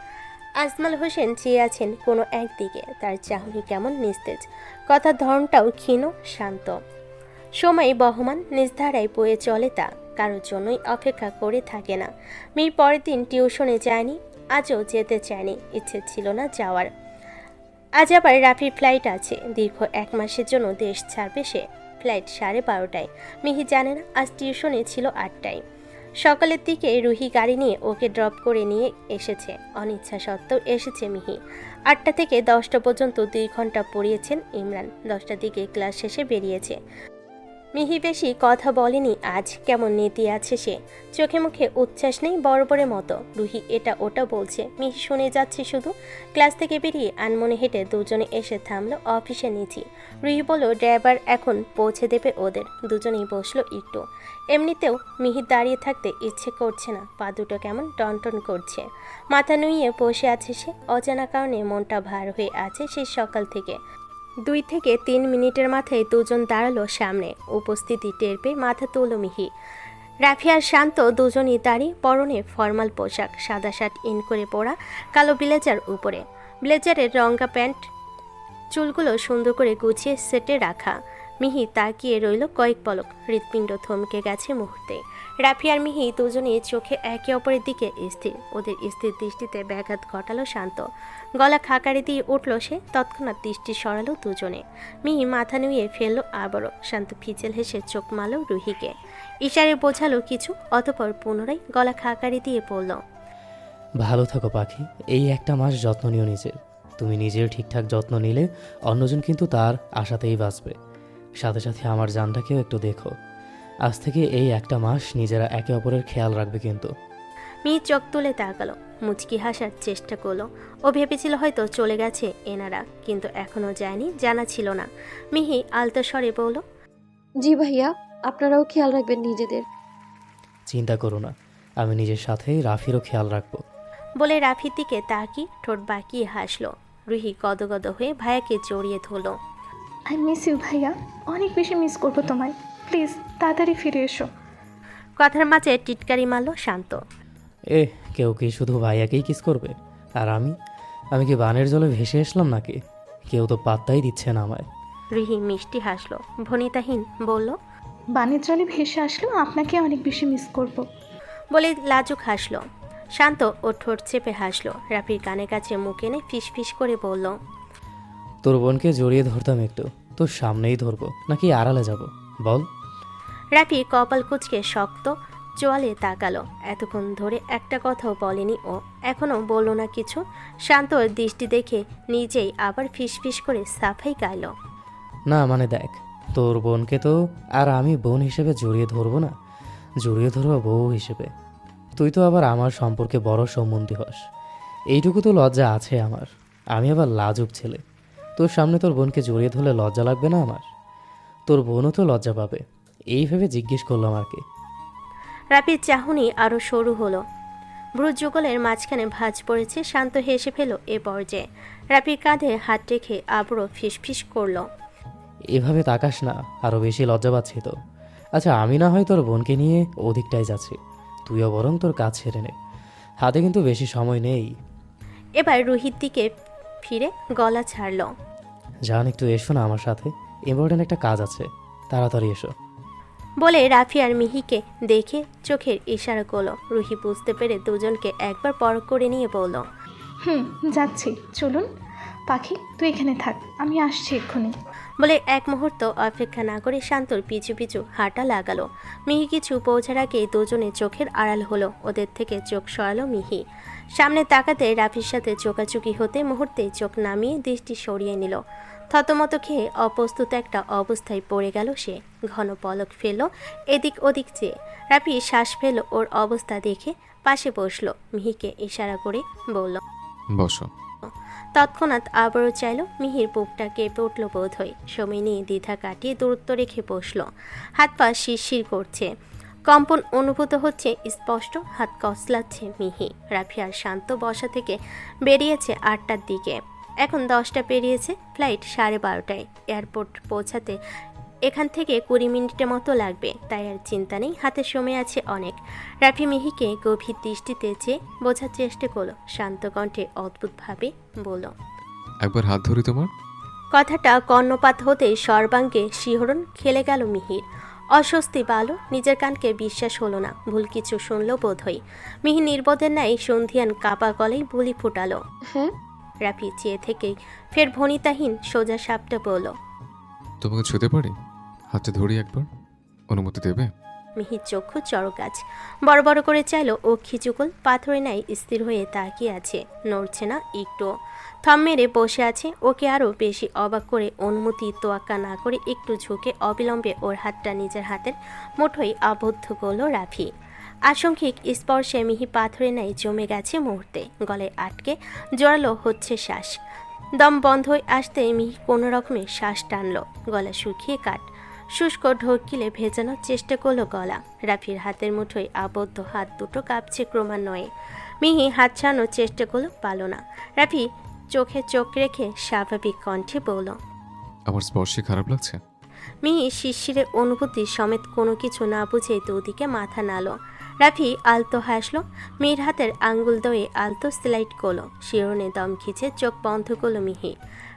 আজমাল হোসেন চেয়ে আছেন কোনো একদিকে, তার চাহনি কেমন নিস্তেজ, কথার ধরনটাও ক্ষীণ শান্ত। সময় বহমান নিজ-ধারায় বয়ে চলে তা, কারোর জন্যই অপেক্ষা করে থাকে না। মেয়ে পরের দিন টিউশনে যায়নি, আজও যেতে চায়নি, ইচ্ছে ছিল না যাওয়ার। আজ আবার রাফির ফ্লাইট আছে, দীর্ঘ 1 মাসের জন্য দেশ ছাড়বে সে। ফ্লাইট 12:30টায়। মিহি জানে না আজ টিউশনে ছিল 8টায়। সকালের দিকে রুহি গাড়ি নিয়ে ওকে ড্রপ করে নিয়ে এসেছে। অনিচ্ছা সত্ত্বেও এসেছে মিহি। 8টা থেকে 10টা পর্যন্ত 2 ঘন্টা পড়িয়েছেন ইমরান। 10টার দিকে ক্লাস শেষে বেরিয়েছে। মিহি বেশি কথা বলেনি আজ। কেমন নীতি আছে সে, চোখে মুখে উচ্ছ্বাস নেই বরাবরের মতো। রুহি এটা ওটা বলছে, মিহি শুনে যাচ্ছে শুধু। ক্লাস থেকে বেরিয়ে আনমনে হেঁটে দুজনে এসে থামলো অফিসের নিচে। রুহি বলল ড্রাইভার এখন পৌঁছে দেবে ওদের। দুজনেই বসলো একটু। এমনিতেও মিহি দাঁড়িয়ে থাকতে ইচ্ছে করছে না, পা দুটো কেমন টনটন করছে। মাথা নুইয়ে বসে আছে সে। অজানা কারণে মনটা ভার হয়ে আছে সেই সকাল থেকে। 2 থেকে 3 মিনিটের মাথায় দুজন দাঁড়ালো সামনে। উপস্থিতি টের পেয়ে মাথা তুলল মিহি। রাফি আর শান্ত দুজনই দাঁড়িয়ে, পরনে ফর্মাল পোশাক, সাদা শার্ট ইন করে পরা, কালো ব্লেজার উপরে। ব্লেজারের রঙা প্যান্ট, চুলগুলো সুন্দর করে গুছিয়ে সেটে রাখা। মিহি তাকিয়ে রইল কয়েক পলক। হৃৎপিণ্ড থমকে গেছে মুহূর্তে। রাফি আর মিহি দুজনেই চোখে একে অপরের দিকে স্থির। ওদের স্থির দৃষ্টিতে ব্যাঘাত ঘটালো শান্ত। গলা খাকারি দিয়ে উঠল সে। তৎক্ষণাৎ দৃষ্টি সরালো দুজনে। মিহি মাথা নুয়ে ফেললো আবারও। শান্ত ফিচেল হেসে চোখ মারল রুহিকে। ইশারে বোঝালো কিছু, অতঃপর পুনরায় গলা খাকারি দিয়ে বলল, ভালো থাকো পাখি, এই একটা মাস যত্ন নিও নিজের। তুমি নিজের ঠিকঠাক যত্ন নিলে অন্যজন কিন্তু তার আশাতেই বাঁচবে। সাথে সাথে আমার জানটাকেও একটু দেখো। আজ থেকে এই একটা মাস নিজেরা একে অপরের খেয়াল রাখবে কিন্তু। মিহি চোখ তুলে তাকালো, মুচকি হাসার চেষ্টা করলো। ও ভেবেছিল হয়তো চলে গেছে এনারা, কিন্তু এখনো যায়নি, জানা ছিল না। মিহি আলতো স্বরে বলল, জি ভাইয়া, আপনারাও খেয়াল রাখবেন নিজেদের। চিন্তা করো না, আমি নিজের সাথে রাফিরও খেয়াল রাখবো। বলে রাফির দিকে তাকিয়ে ঠোঁট বাঁকিয়ে হাসলো। রুহি গদগদ হয়ে ভাইয়াকে জড়িয়ে ধরল। আই মিস ইউ ভাইয়া, অনেক বেশি মিস করবো তোমায়। প্লিজ তাড়াতাড়ি ফিরে এসো। কথার মাঝে টিটকারি মারল শান্ত। কেউ কি শুধু ভাইয়াকেই কিস করবে? আর আমি কি বানের জলে ভেসে আসলাম নাকি? কেউ তো পাত্তাই দিচ্ছে না আমায়। রুহি মিষ্টি হাসলো, ভনিতাহীন বলল, বানের জলে ভেসে আসলেও আপনাকে অনেক বেশি মিস করবো। বলে লাজুক হাসলো। শান্ত ও ঠোঁট চেপে হাসলো। রাফির কানে কাছে মুখ এনে ফিস ফিস করে বলল, তোর বোনকে জড়িয়ে ধরতাম একটু, তোর সামনেই ধরবো নাকি আড়ালে যাব বল? রাফি কপাল কুঁচকে শক্ত চোয়ালে তাকালো। এতক্ষণ ধরে একটা কথাও বলেনি ও, এখনো বলল না কিছু। শান্তর দৃষ্টি দেখে নিজেই আবার ফিস ফিস করে সাফাই গাইল। না মানে দেখ, তোর বোনকে তো আর আমি বোন হিসেবে জড়িয়ে ধরবো না, জড়িয়ে ধরবো বউ হিসেবে। তুই তো আবার আমার সম্পর্কে বড় সম্বন্ধী হস, এইটুকু তো লজ্জা আছে আমার। আমি আবার লাজুক ছেলে, তোর সামনে তোর বোনকে জড়িয়ে ধরলে লজ্জা লাগবে না আমার? তোর বোনও তো লজ্জা পাবে, এই ভেবে জিজ্ঞেস করলাম আর কি। রাফির চাহনি আরো সরু হলো। ভ্রু যুগলের মাঝখানে ভাঁজ পড়েছে। শান্ত হেসে ফেল এ পর্যায়ে। রাফির কাঁধে হাত রেখে আবারও ফিস ফিস করলো। এভাবে তাকাস না, আরও বেশি লজ্জা পাচ্ছি তো। আচ্ছা, আমি না হয় তোর বোনকে নিয়ে ওদিকটায় যাচ্ছি, তুইও বরং তোর কাজ ছেড়ে নে, হাতে কিন্তু বেশি সময় নেই। এবার রুহির দিকে ফিরে গলা ছাড়ল। জান একটু এসো না আমার সাথে, ইম্পর্টেন্ট একটা কাজ আছে, তাড়াতাড়ি এসো। বলে রাফি আর মিহিকে দেখে চোখের ইশারা করলো। রুহি বুঝতে পেরে দুজনকে একবার পরখ করে নিয়ে বলল, যাচ্ছি, চলুন। পাখি তুই এখানে থাক, আমি আসছি এক্ষুনি। বলে এক মুহূর্ত অপেক্ষা না করে শান্তর পিছু পিছু হাঁটা লাগালো। মিহি কিছু পৌঁছার আগে দুজনে চোখের আড়াল হলো। ওদের থেকে চোখ সরালো মিহি। সামনে তাকাতে রাফির সাথে চোকাচুকি হতে মুহূর্তেই চোখ নামিয়ে দৃষ্টি সরিয়ে নিল। থতমত খেয়ে অপ্রস্তুত একটা অবস্থায় পড়ে গেল সে। ঘন পলক ফেলল এদিক ওদিক চেয়ে। রাফি শ্বাস ফেল ওর অবস্থা দেখে পাশে বসলো। মিহিকে ইশারা করে বলল, বসো। তৎক্ষণাৎ আবারও চাইল। মিহির বুকটা কেঁপে উঠল বোধ হয়। সময় নিয়ে দ্বিধা কাটিয়ে দূরত্ব রেখে বসলো। হাত পা শিরশির করছে, কম্পন অনুভূত হচ্ছে স্পষ্ট। হাত কসলাচ্ছে মিহি। রাফি আর শান্ত বসা থেকে বেরিয়েছে 8টার দিকে। এখন 10টা পেরিয়েছে। ফ্লাইট 12:30টায়। এয়ারপোর্ট পৌঁছাতে এখান থেকে 20 মিনিটের মতো লাগবে। তাই আর চিন্তা নেই, হাতে সময় আছে অনেক। রাফি মিহিকে গভীর দৃষ্টিতে চেয়ে বোঝার চেষ্টা করলো। শান্ত কণ্ঠে অদ্ভুতভাবে বলল, একবার হাত ধরি তোমার। কথাটা কর্ণপাত হতেই সর্বাঙ্গে শিহরণ খেলে গেল মিহির। অস্বস্তি বালো, নিজের কানকে বিশ্বাস হলো না। ভুল কিছু শুনলো বোধ হয়। মিহি নির্বোধের ন্যায় সন্ধিয়ান কাপা গলায় বুলি ফুটালো। হ্যাঁ, রাফি চেয়ে থেকেই ফের ভনিতাহীন সোজা সাপটা বলল, তোমাকে ছুতে পারি? হাতটা ধরি একবার, অনুমতি দেবে? মিহির চক্ষু চড়গাছ বড় বড় করে চাইলো ও খিচুকল পাথরে নাই স্থির হয়ে তাকিয়ে আছে, নড়ছে না একটু। থম মেরে বসে আছে। ওকে আরও বেশি অবাক করে অনুমতি তোয়াক্কা না করে একটু ঝুঁকে অবিলম্বে ওর হাতটা নিজের হাতের মুঠোয় আবদ্ধ করল রাফি। আশঙ্কিক স্পর্শে মিহি পাথরে নাই জমে গেছে মুহূর্তে, গলায় আটকে জোরালো হচ্ছে শ্বাস। দম বন্ধ হয়ে আসতে মিহি কোনো রকমে শ্বাস টানলো, গলা শুকিয়ে কাট। শুষ্ক ঢোক গিলে ভেজানোর চেষ্টা করলো গলা। রাফির হাতের মুঠোয় আবদ্ধ হাত দুটো কাঁপছে ক্রমান্বয়ে। মিহি হাত ছাড়ানোর চেষ্টা করলো, পালো না। রাফি চোখে চোখ রেখে স্বাভাবিক কণ্ঠে বলল, আমার স্পর্শে খারাপ লাগছে? মিহি শিরশিরে অনুভূতি সমেত কোনো কিছু না বুঝে দুদিকে মাথা নাড়ল। রাফি আলতো হাসলো, মেয়ের হাতের আঙ্গুল দয়ে আলতো স্লাইড করলো। শিরনে দম খিচে চোখ বন্ধ করলো মিহি।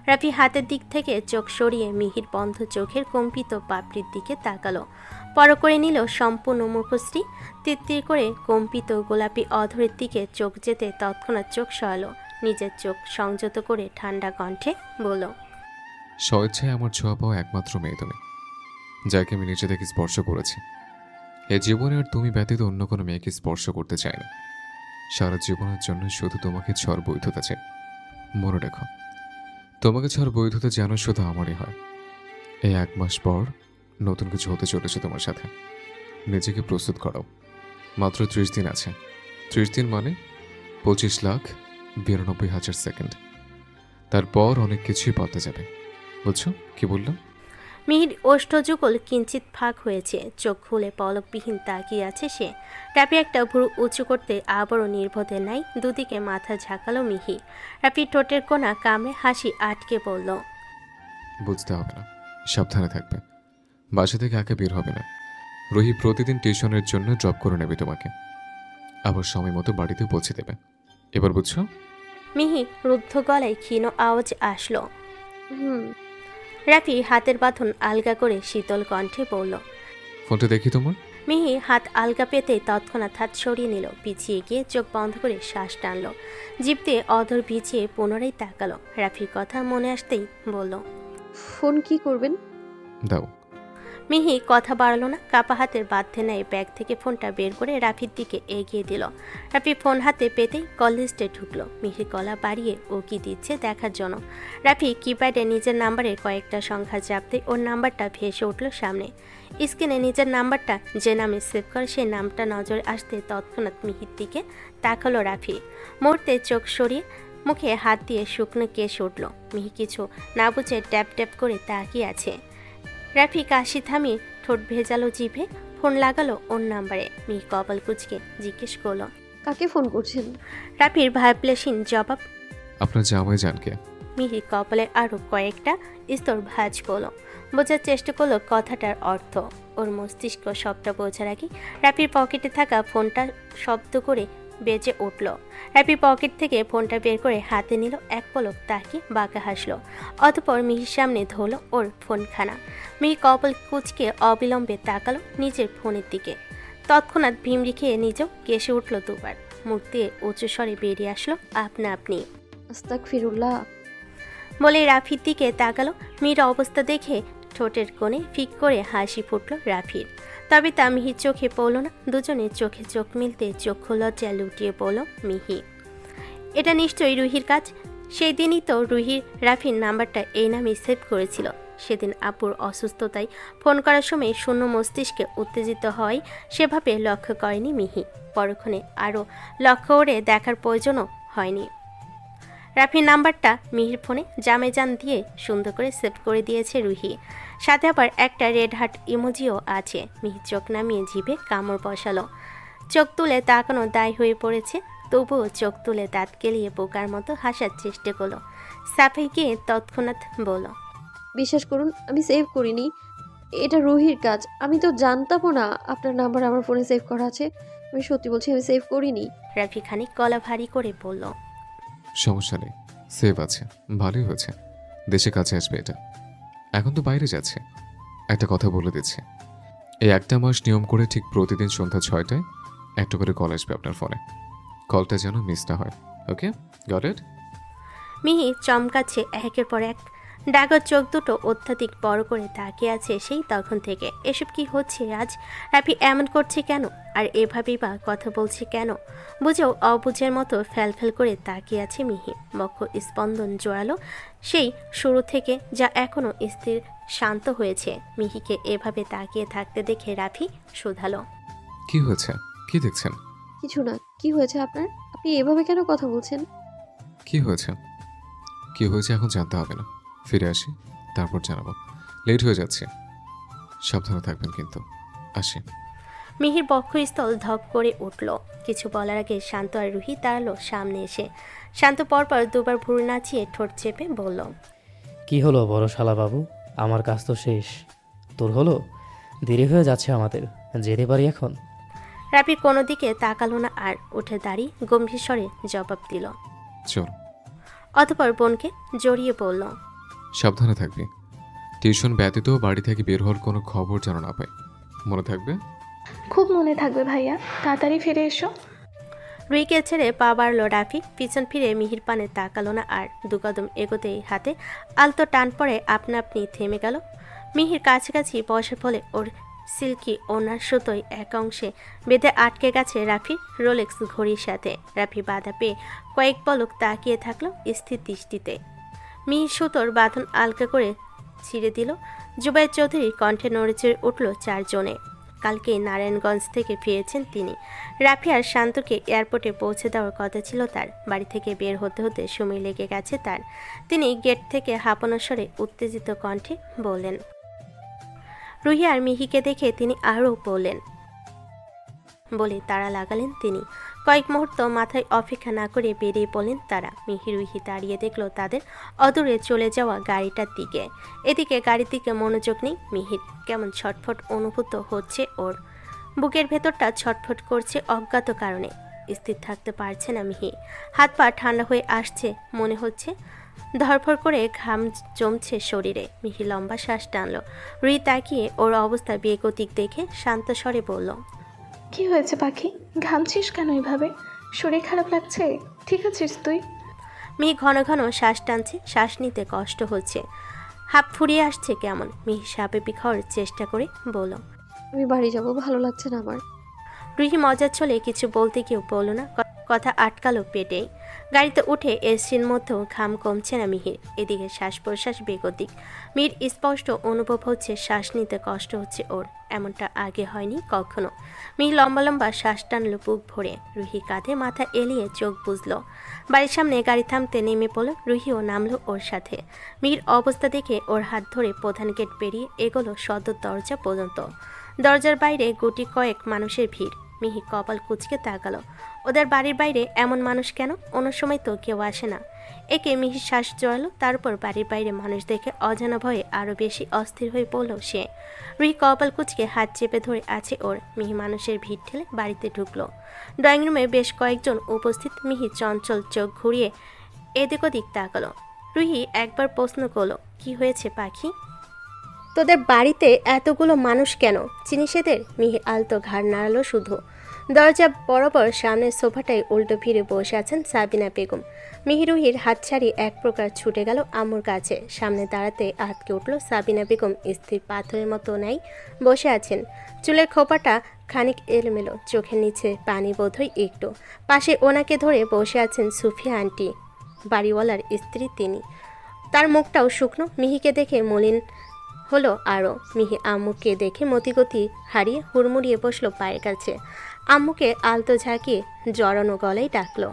রাফি হাতের দিক থেকে চোখ সরিয়ে মিহির বন্ধ চোখের কম্পিত পাপড়ির দিকে তাকালো। পর করে নিল সম্পূর্ণ মুখশ্রী। তিত্তির করে কম্পিত গোলাপি অধরের দিকে চোখ যেতে তৎক্ষণাৎ চোখ সরালো। নিজের চোখ সংযত করে ঠান্ডা কণ্ঠে বলল, স্বেচ্ছায় আমার ছোঁয়া পাওয়া একমাত্র মেয়ে তুমি, যাকে আমি নিচে থেকে স্পর্শ করেছি। এ জীবনে আর তুমি ব্যতীত অন্য কোনো মেয়েকে স্পর্শ করতে চাই না। সারা জীবনের জন্য শুধু তোমাকে ছাড় বৈধতা চাই। মনে রেখো, তোমাকে ছাড় বৈধতা যেন শুধু আমারই হয়। এই 1 মাস পর নতুন কিছু হতে চলেছে তোমার সাথে। নিজেকে প্রস্তুত করো। মাত্র 30 দিন আছে। 30 দিন মানে 25,92,000 সেকেন্ড। তারপর অনেক কিছুই পাল্টে যাবে। বুঝছো কি বললাম? মিহির ওষ্ঠযুগল কিঞ্চিত ফাঁক হয়েছে। চোখ খুলে পলকবিহীন তাকিয়ে আছে সে। রাফি একটা ভুরু উঁচু করতে আবারও নির্বোধে নাই দুদিকে মাথা ঝাঁকালো মিহি। রাফি ঠোঁটের কোণা কামড়ে হাসি আটকে বলল, বুঝতে হবে না, সাবধানে থাকবে। বাসা থেকে একা বের হবে না। রুহি প্রতিদিন টিউশনের জন্য ড্রপ করে নেবে তোমাকে, আবার সময় মতো বাড়িতে পৌঁছে দেবে। এবার বুঝছো? মিহি রুদ্ধ গলায় ক্ষীণ আওয়াজ আসলো। হুম। রাফি হাতের বাঁধন আলগা করে শীতল কণ্ঠে বলল। ফোনটা দেখি তোমার। মিহি হাত আলগা পেতে তৎক্ষণাৎ হাত সরিয়ে নিল। পিছিয়ে গিয়ে চোখ বন্ধ করে শ্বাস টানল। জিভ দিয়ে অধর ভিজিয়ে পুনরায় তাকালো। রাফির কথা মনে আসতেই বলল, ফোন কি করবেন? দাও। মিহি কথা বাড়ালো না। কাপা হাতের বাধ্যে নেয় ব্যাগ থেকে ফোনটা বের করে রাফির দিকে এগিয়ে দিল। রাফি ফোন হাতে পেতেই কল লিস্টে ঢুকলো। মিহি গলা বাড়িয়ে ও কি দিচ্ছে দেখার জন্য। রাফি কিপ্যাডে নিজের নাম্বারের কয়েকটা সংখ্যা চাপতে ওর নাম্বারটা ভেসে উঠল সামনে। স্ক্রিনে নিজের নাম্বারটা যে নামে সেভ করে সেই নামটা নজরে আসতে তৎক্ষণাৎ মিহির দিকে তাকালো রাফি। মুহূর্তে চোখ সরিয়ে মুখে হাত দিয়ে শুকনো কেশ উঠল। মিহি কিছু না বুঝে ট্যাপ ট্যাপ করে তাকিয়ে আছে। রাফি কাশি থামিয়ে ঠোঁট ভেজালো জিভে ফোন লাগালো ওর নাম্বারে। মিহি কপাল কুচকে জিজ্ঞেস করলো, কাকে ফোন করছেন? রাফির ভাইব্রেশন জবাব। আপনার জামাই জানকে। মিহি কপালে আরও কয়েকটা স্তর ভাঁজ করলো। বোঝার চেষ্টা করলো কথাটার অর্থ। ওর মস্তিষ্ক সবটা বোঝার আগে রাফির পকেটে থাকা ফোনটা শব্দ করে বেজে উঠল। রাফি পকেট থেকে ফোনটা বের করে হাতে নিল। এক পলক তাকিয়ে বাঁকা হাসলো। অতঃপর মিহির সামনে ধরল ওর ফোনখানা। মিহি কপাল কুচকে অবিলম্বে তাকালো নিজের ফোনের দিকে। তৎক্ষণাৎ ভিমড়ি খেয়ে নিজেও কেসে উঠল দুবার। মুখ দিয়ে উঁচু স্বরে বেরিয়ে আসলো আপনা আপনি। আস্তাগফিরুল্লাহ। বলে রাফির দিকে তাকালো। মিহির অবস্থা দেখে ঠোঁটের কোণে ফিক করে হাসি ফুটল রাফির। তবে তা মিহির চোখে পড়ল না। দুজনের চোখে চোখ মিলতে চক্ষু লজ্জায় লুটিয়ে পড়ল মিহি। এটা নিশ্চয়ই রুহির কাজ। সেই দিনই তো রুহির রাফির নাম্বারটা এই নামে সেভ করেছিল। সেদিন আপুর অসুস্থতায় ফোন করার সময় শূন্য মস্তিষ্কে উত্তেজিত হয় সেভাবে লক্ষ্য করেনি মিহি। পরক্ষণে আরও লক্ষ্য করে দেখার প্রয়োজনও হয়নি। রাফির নাম্বারটা মিহির ফোনে জামেজান দিয়ে সুন্দর করে সেভ করে দিয়েছে রুহি। সাথে আবার একটা রেড হার্ট ইমোজিও আছে। মিহি চোখ নামিয়ে জিভে কামড় বসালো। চোখ তুলে তাকানো দায় হয়ে পড়েছে, তবুও চোখ তুলে দাঁত কেলিয়ে বোকার মতো হাসার চেষ্টা করলো। সাফাই গিয়ে তৎক্ষণাৎ বলল, বিশ্বাস করুন আমি সেভ করিনি, এটা রুহির কাজ। আমি তো জানতামও না আপনার নাম্বার আমার ফোনে সেভ করা আছে। আমি সত্যি বলছি আমি সেভ করিনি। রাফি খানিক গলা ভারী করে বলল, সমস্যা নেই, সেভ আছে, ভালোই হয়েছে। দেশে কাছে আসবে এটা। এখন তো বাইরে যাচ্ছে। একটা কথা বলে দিচ্ছি, এই 1 মাস নিয়ম করে ঠিক প্রতিদিন সন্ধ্যা 6টায় একটা করে কল আসবে আপনার ফোনে। কলটা যেন মিস না হয়। ওকে, গট ইট? মিহি চমকাচ্ছে একের পর এক ডাগর চোখ দুটো অত্যাধিক বড় করে তাকিয়ে আছে সেই তখন থেকে। এসব কি হচ্ছে আজ? রাফি এমন করছে কেন? আর এভাবেই বা কথা বলছে কেন? বুঝেও অবুঝের মতো ফ্যালফ্যাল করে তাকিয়ে আছে মিহি। বক্ষ স্পন্দন জোরালো সেই শুরু থেকে, যা এখনো স্থির শান্ত হয়েছে। মিহিকে এভাবে তাকিয়ে থাকতে দেখে রাফি শুধালো, কি হয়েছে? কি দেখছেন? কিছু না। কি হয়েছে আপনার? আপনি এভাবে কেন কথা বলছেন? কি হয়েছে? কি হয়েছে এখন জানতে হবে না, ফিরে আসি তারপর জানাবো। লেট হয়ে যাচ্ছে, সাবধানে থাকবেন কিন্তু। আসি। মিহির বক্ষস্থল ধক করে উঠল। কিছু বলার আগে শান্ত আর রুহি দাঁড়ালো সামনে এসে। শান্ত পরপর দুবার ভুরু নাচিয়ে ঠোঁট চেপে বলল, কি হলো বড় শালা বাবু? আমার কাজ তো শেষ, তোর হলো? দেরি হয়ে যাচ্ছে আমাদের, যেতে পারি এখন? রাফি কোনো দিকে তাকালো না আর উঠে দাঁড়িয়ে গম্ভীর স্বরে জবাব দিল। চল। অতঃপর বোনকে জড়িয়ে বলল, সাবধানে থাকবি। টিউশন ব্যতীত বাড়ি থেকে বের হওয়ার কোনো খবর যেন না পাই, মনে থাকবে? খুব মনে থাকবে ভাইয়া, তাড়াতাড়ি ফিরে এসো। রুইকে ছেড়ে পা বাড়ল রাফি। পিছন ফিরে মিহির পানে তাকালো না আর। দুকদম এগোতেই হাতে আলতো টান পড়ে আপনা আপনি থেমে গেল। মিহির কাছাকাছি বসার ফলে ওর সিল্কি ওনার সুতোয় এক অংশে বেঁধে আটকে গেছে রাফির রোলেক্স ঘড়ির সাথে। রাফি বাধা পেয়ে কয়েক পলক তাকিয়ে থাকলো স্থির দৃষ্টিতে। মিহির সুতোর বাঁধন আলগা করে ছিঁড়ে দিল। জুবাইর চৌধুরীর কণ্ঠে নড়েচড়ে উঠল চারজনে। কালকে নারায়ণগঞ্জ থেকে ফিরেছেন তিনি। রাফি আর শান্তকে এয়ারপোর্টে পৌঁছে দেওয়ার কথা ছিল তার। বাড়ি থেকে বের হতে হতে সময় লেগে গেছে তার। তিনি গেট থেকে হাঁপানো স্বরে উত্তেজিত কণ্ঠে বললেন। রুহি আর মিহিকে দেখে তিনি আরও বললেন বলে তাড়া লাগালেন তিনি। কয়েক মুহূর্ত মাথায় অপেক্ষা না করে বেরিয়ে পড়লেন তারা। মিহি রুহি দাঁড়িয়ে দেখলো তাদের অদূরে চলে যাওয়া গাড়িটার দিকে। এদিকে গাড়ির দিকে মনোযোগ নেই মিহির। কেমন ছটফট অনুভূত হচ্ছে ওর। বুকের ভেতরটা ছটফট করছে অজ্ঞাত কারণে। স্থির থাকতে পারছে না মিহি। হাত পা ঠান্ডা হয়ে আসছে মনে হচ্ছে। ধরফর করে ঘাম জমছে শরীরে। মিহি লম্বা শ্বাস টানল। রুহি তাকিয়ে ওর অবস্থা বেগতিক দেখে শান্ত স্বরে বলল, কি হয়েছে পাখি? ঘামছিস কেন এভাবে? শরীর খারাপ লাগছে? ঠিক আছিস তুই? মিহি ঘন ঘন শ্বাস টানছে। শ্বাস নিতে কষ্ট হচ্ছে। হাত ফুরিয়ে আসছে কেমন। মিহি স্বাভাবিক হওয়ার চেষ্টা করে বলল, আমি বাড়ি যাব, ভালো লাগছে না আমার। রুহি মজার ছলে কিছু বলতে কেউ বলল না। কথা আটকালো পেটেই। গাড়িতে উঠে এসির মধ্যেও ঘাম কমছে না মিহির। এদিকে শ্বাস প্রশ্বাস বেগতিক। মিহির স্পষ্ট অনুভব হচ্ছে শ্বাস নিতে কষ্ট হচ্ছে ওর। এমনটা আগে হয়নি কখনো। মিহি লম্বা লম্বা শ্বাস টানলো বুক ভরে। রুহি কাঁধে মাথা এলিয়ে চোখ বুঝলো। বাড়ির সামনে গাড়ি থামতে নেমে পড়ল। রুহিও নামলো ওর সাথে। মিহির অবস্থা দেখে ওর হাত ধরে প্রধান গেট পেরিয়ে এগোলো সদর দরজা পর্যন্ত। দরজার বাইরে গুটি কয়েক মানুষের ভিড়। মিহি কপাল কুঁচকে তাকালো। ওদের বাড়ির বাইরে এমন মানুষ কেন? অন্য সময় তো কেউ আসে না। একে মিহির শ্বাস জড়ালো। তারপর বাড়ির বাইরে মানুষ দেখে অজানা ভয়ে আরও বেশি অস্থির হয়ে পড়ল সে। রুহি কপাল কুঁচকে হাত চেপে ধরে আছে ওর। মিহি মানুষের ভিড় ঠেলে বাড়িতে ঢুকলো। ড্রয়িং রুমে বেশ কয়েকজন উপস্থিত। মিহি চঞ্চল চোখ ঘুরিয়ে এদিক ওদিক তাকালো। রুহি একবার প্রশ্ন করলো, কি হয়েছে পাখি? তোদের বাড়িতে এতগুলো মানুষ কেন? চিনিস এদের? মিহি আলতো ঘাড় নাড়ালো শুধু। দরজা বরাবর সামনের সোফাটায় উল্টো ফিরে বসে আছেন সাবিনা বেগম। মিহি রুহির হাত ছাড়িয়ে এক প্রকার ছুটে গেল আম্মুর কাছে। সামনে দাঁড়াতে আটকে উঠল সাবিনা বেগম। স্থির পাথরের মতো নাই বসে আছেন। চুলের খোপাটা খানিক এলোমেলো, চোখের নিচে পানি বোধহয় একটু। পাশে ওনাকে ধরে বসে আছেন সুফিয়া আন্টি, বাড়িওয়ালার স্ত্রী তিনি। তার মুখটাও শুকনো। মিহিকে দেখে মলিন হলো আরও। মিহি আম্মুকে দেখে মতিগতি হারিয়ে হুড়মুড়িয়ে বসলো পায়ের কাছে। আম্মুকে আলতো ঝাঁকিয়ে জড়ানো গলায় ডাকলো,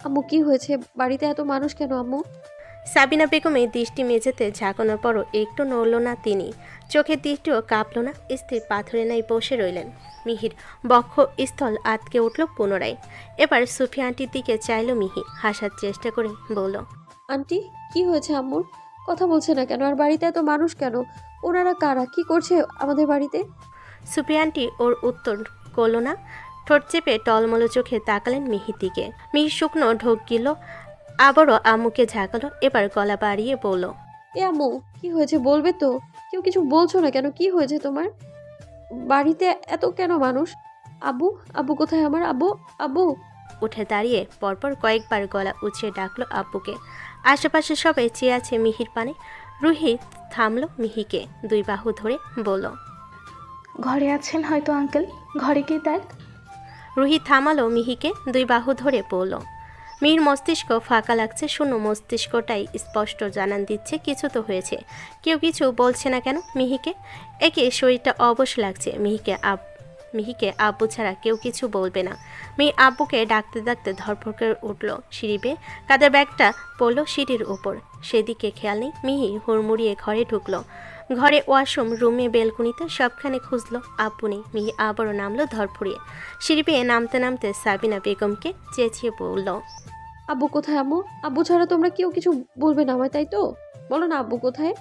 আম্মু কি হয়েছে? বাড়িতে এত মানুষ কেন আম্মু? সাবিনা বেগমের দৃষ্টি মেঝেতে ঝাঁকানোর পরও একটু নড়ল না তিনি। চোখের দৃষ্টিও কাঁপল না। স্থির পাথরে নাই বসে রইলেন। মিহির বক্ষ স্থল আটকে উঠল পুনরায়। এবার সুফিয়া আন্টির দিকে চাইল মিহি। হাসার চেষ্টা করে বলল, আন্টি কি হয়েছে আম্মুর? কথা বলছে না কেন? আর বাড়িতে এত মানুষ কেন? ওনারা কারা? কি করছে আমাদের বাড়িতে? সুফিয়া আন্টি ওর উত্তর করল না। ঠোঁট চেপে টলমলো চোখে তাকালেন মিহির দিকে। মিহি শুকনো ঢোক গিল। আবারও আম্মুকে ঝাঁকালো। এবার গলা বাড়িয়ে বলল, এ আম্মু কি হয়েছে বলবে তো? কেউ কিছু বলছো না কেন? কি হয়েছে তোমার? বাড়িতে এত কেন মানুষ? আব্বু, আব্বু কোথায় আমার? আব্বু, আব্বু। উঠে দাঁড়িয়ে পরপর কয়েকবার গলা উঁচিয়ে ডাকলো আব্বুকে। আশেপাশে সবাই চেয়ে আছে মিহির পানে। রুহি থামলো মিহিকে, দুই বাহু ধরে বলল। ঘরে আছেন হয়তো আঙ্কেল, ঘরে গিয়ে দেখ। রুহি থামালো মিহিকে, দুই বাহু ধরে বলল। মিহির মস্তিষ্ক ফাঁকা লাগছে, শূন্য মস্তিষ্কটাই স্পষ্ট জানান দিচ্ছে কিছু তো হয়েছে। কেউ কিছু বলছে না কেন মিহিকে? একে শরীরটা অবশ লাগছে। মিহিকে আব্বু ছাড়া কেউ কিছু বলবে না। মিহি আব্বুকে ডাকতে ডাকতে ধরফর করে উঠল সিঁড়ি বেয়ে, কাদের ব্যাগটা পড়লো সিঁড়ির উপর, সেদিকে খেয়াল নেই। মিহি হুড়মুড়িয়ে ঘরে ঢুকলো। ঘরে ওয়াশরুম, রুমে, বেলকুনিতে সবখানে খুঁজলো, আব্বু নেই। মিহি আবারও নামলো ধরফরিয়ে। সিঁড়ি বেয়ে নামতে নামতে সাবিনা বেগমকে চেঁচিয়ে বলল। আব্বু কোথায় আম্মু? আব্বু ছাড়া তোমরা কেউ কিছু বলবে না আমায়, তাই তো? বলো না আব্বু কোথায়?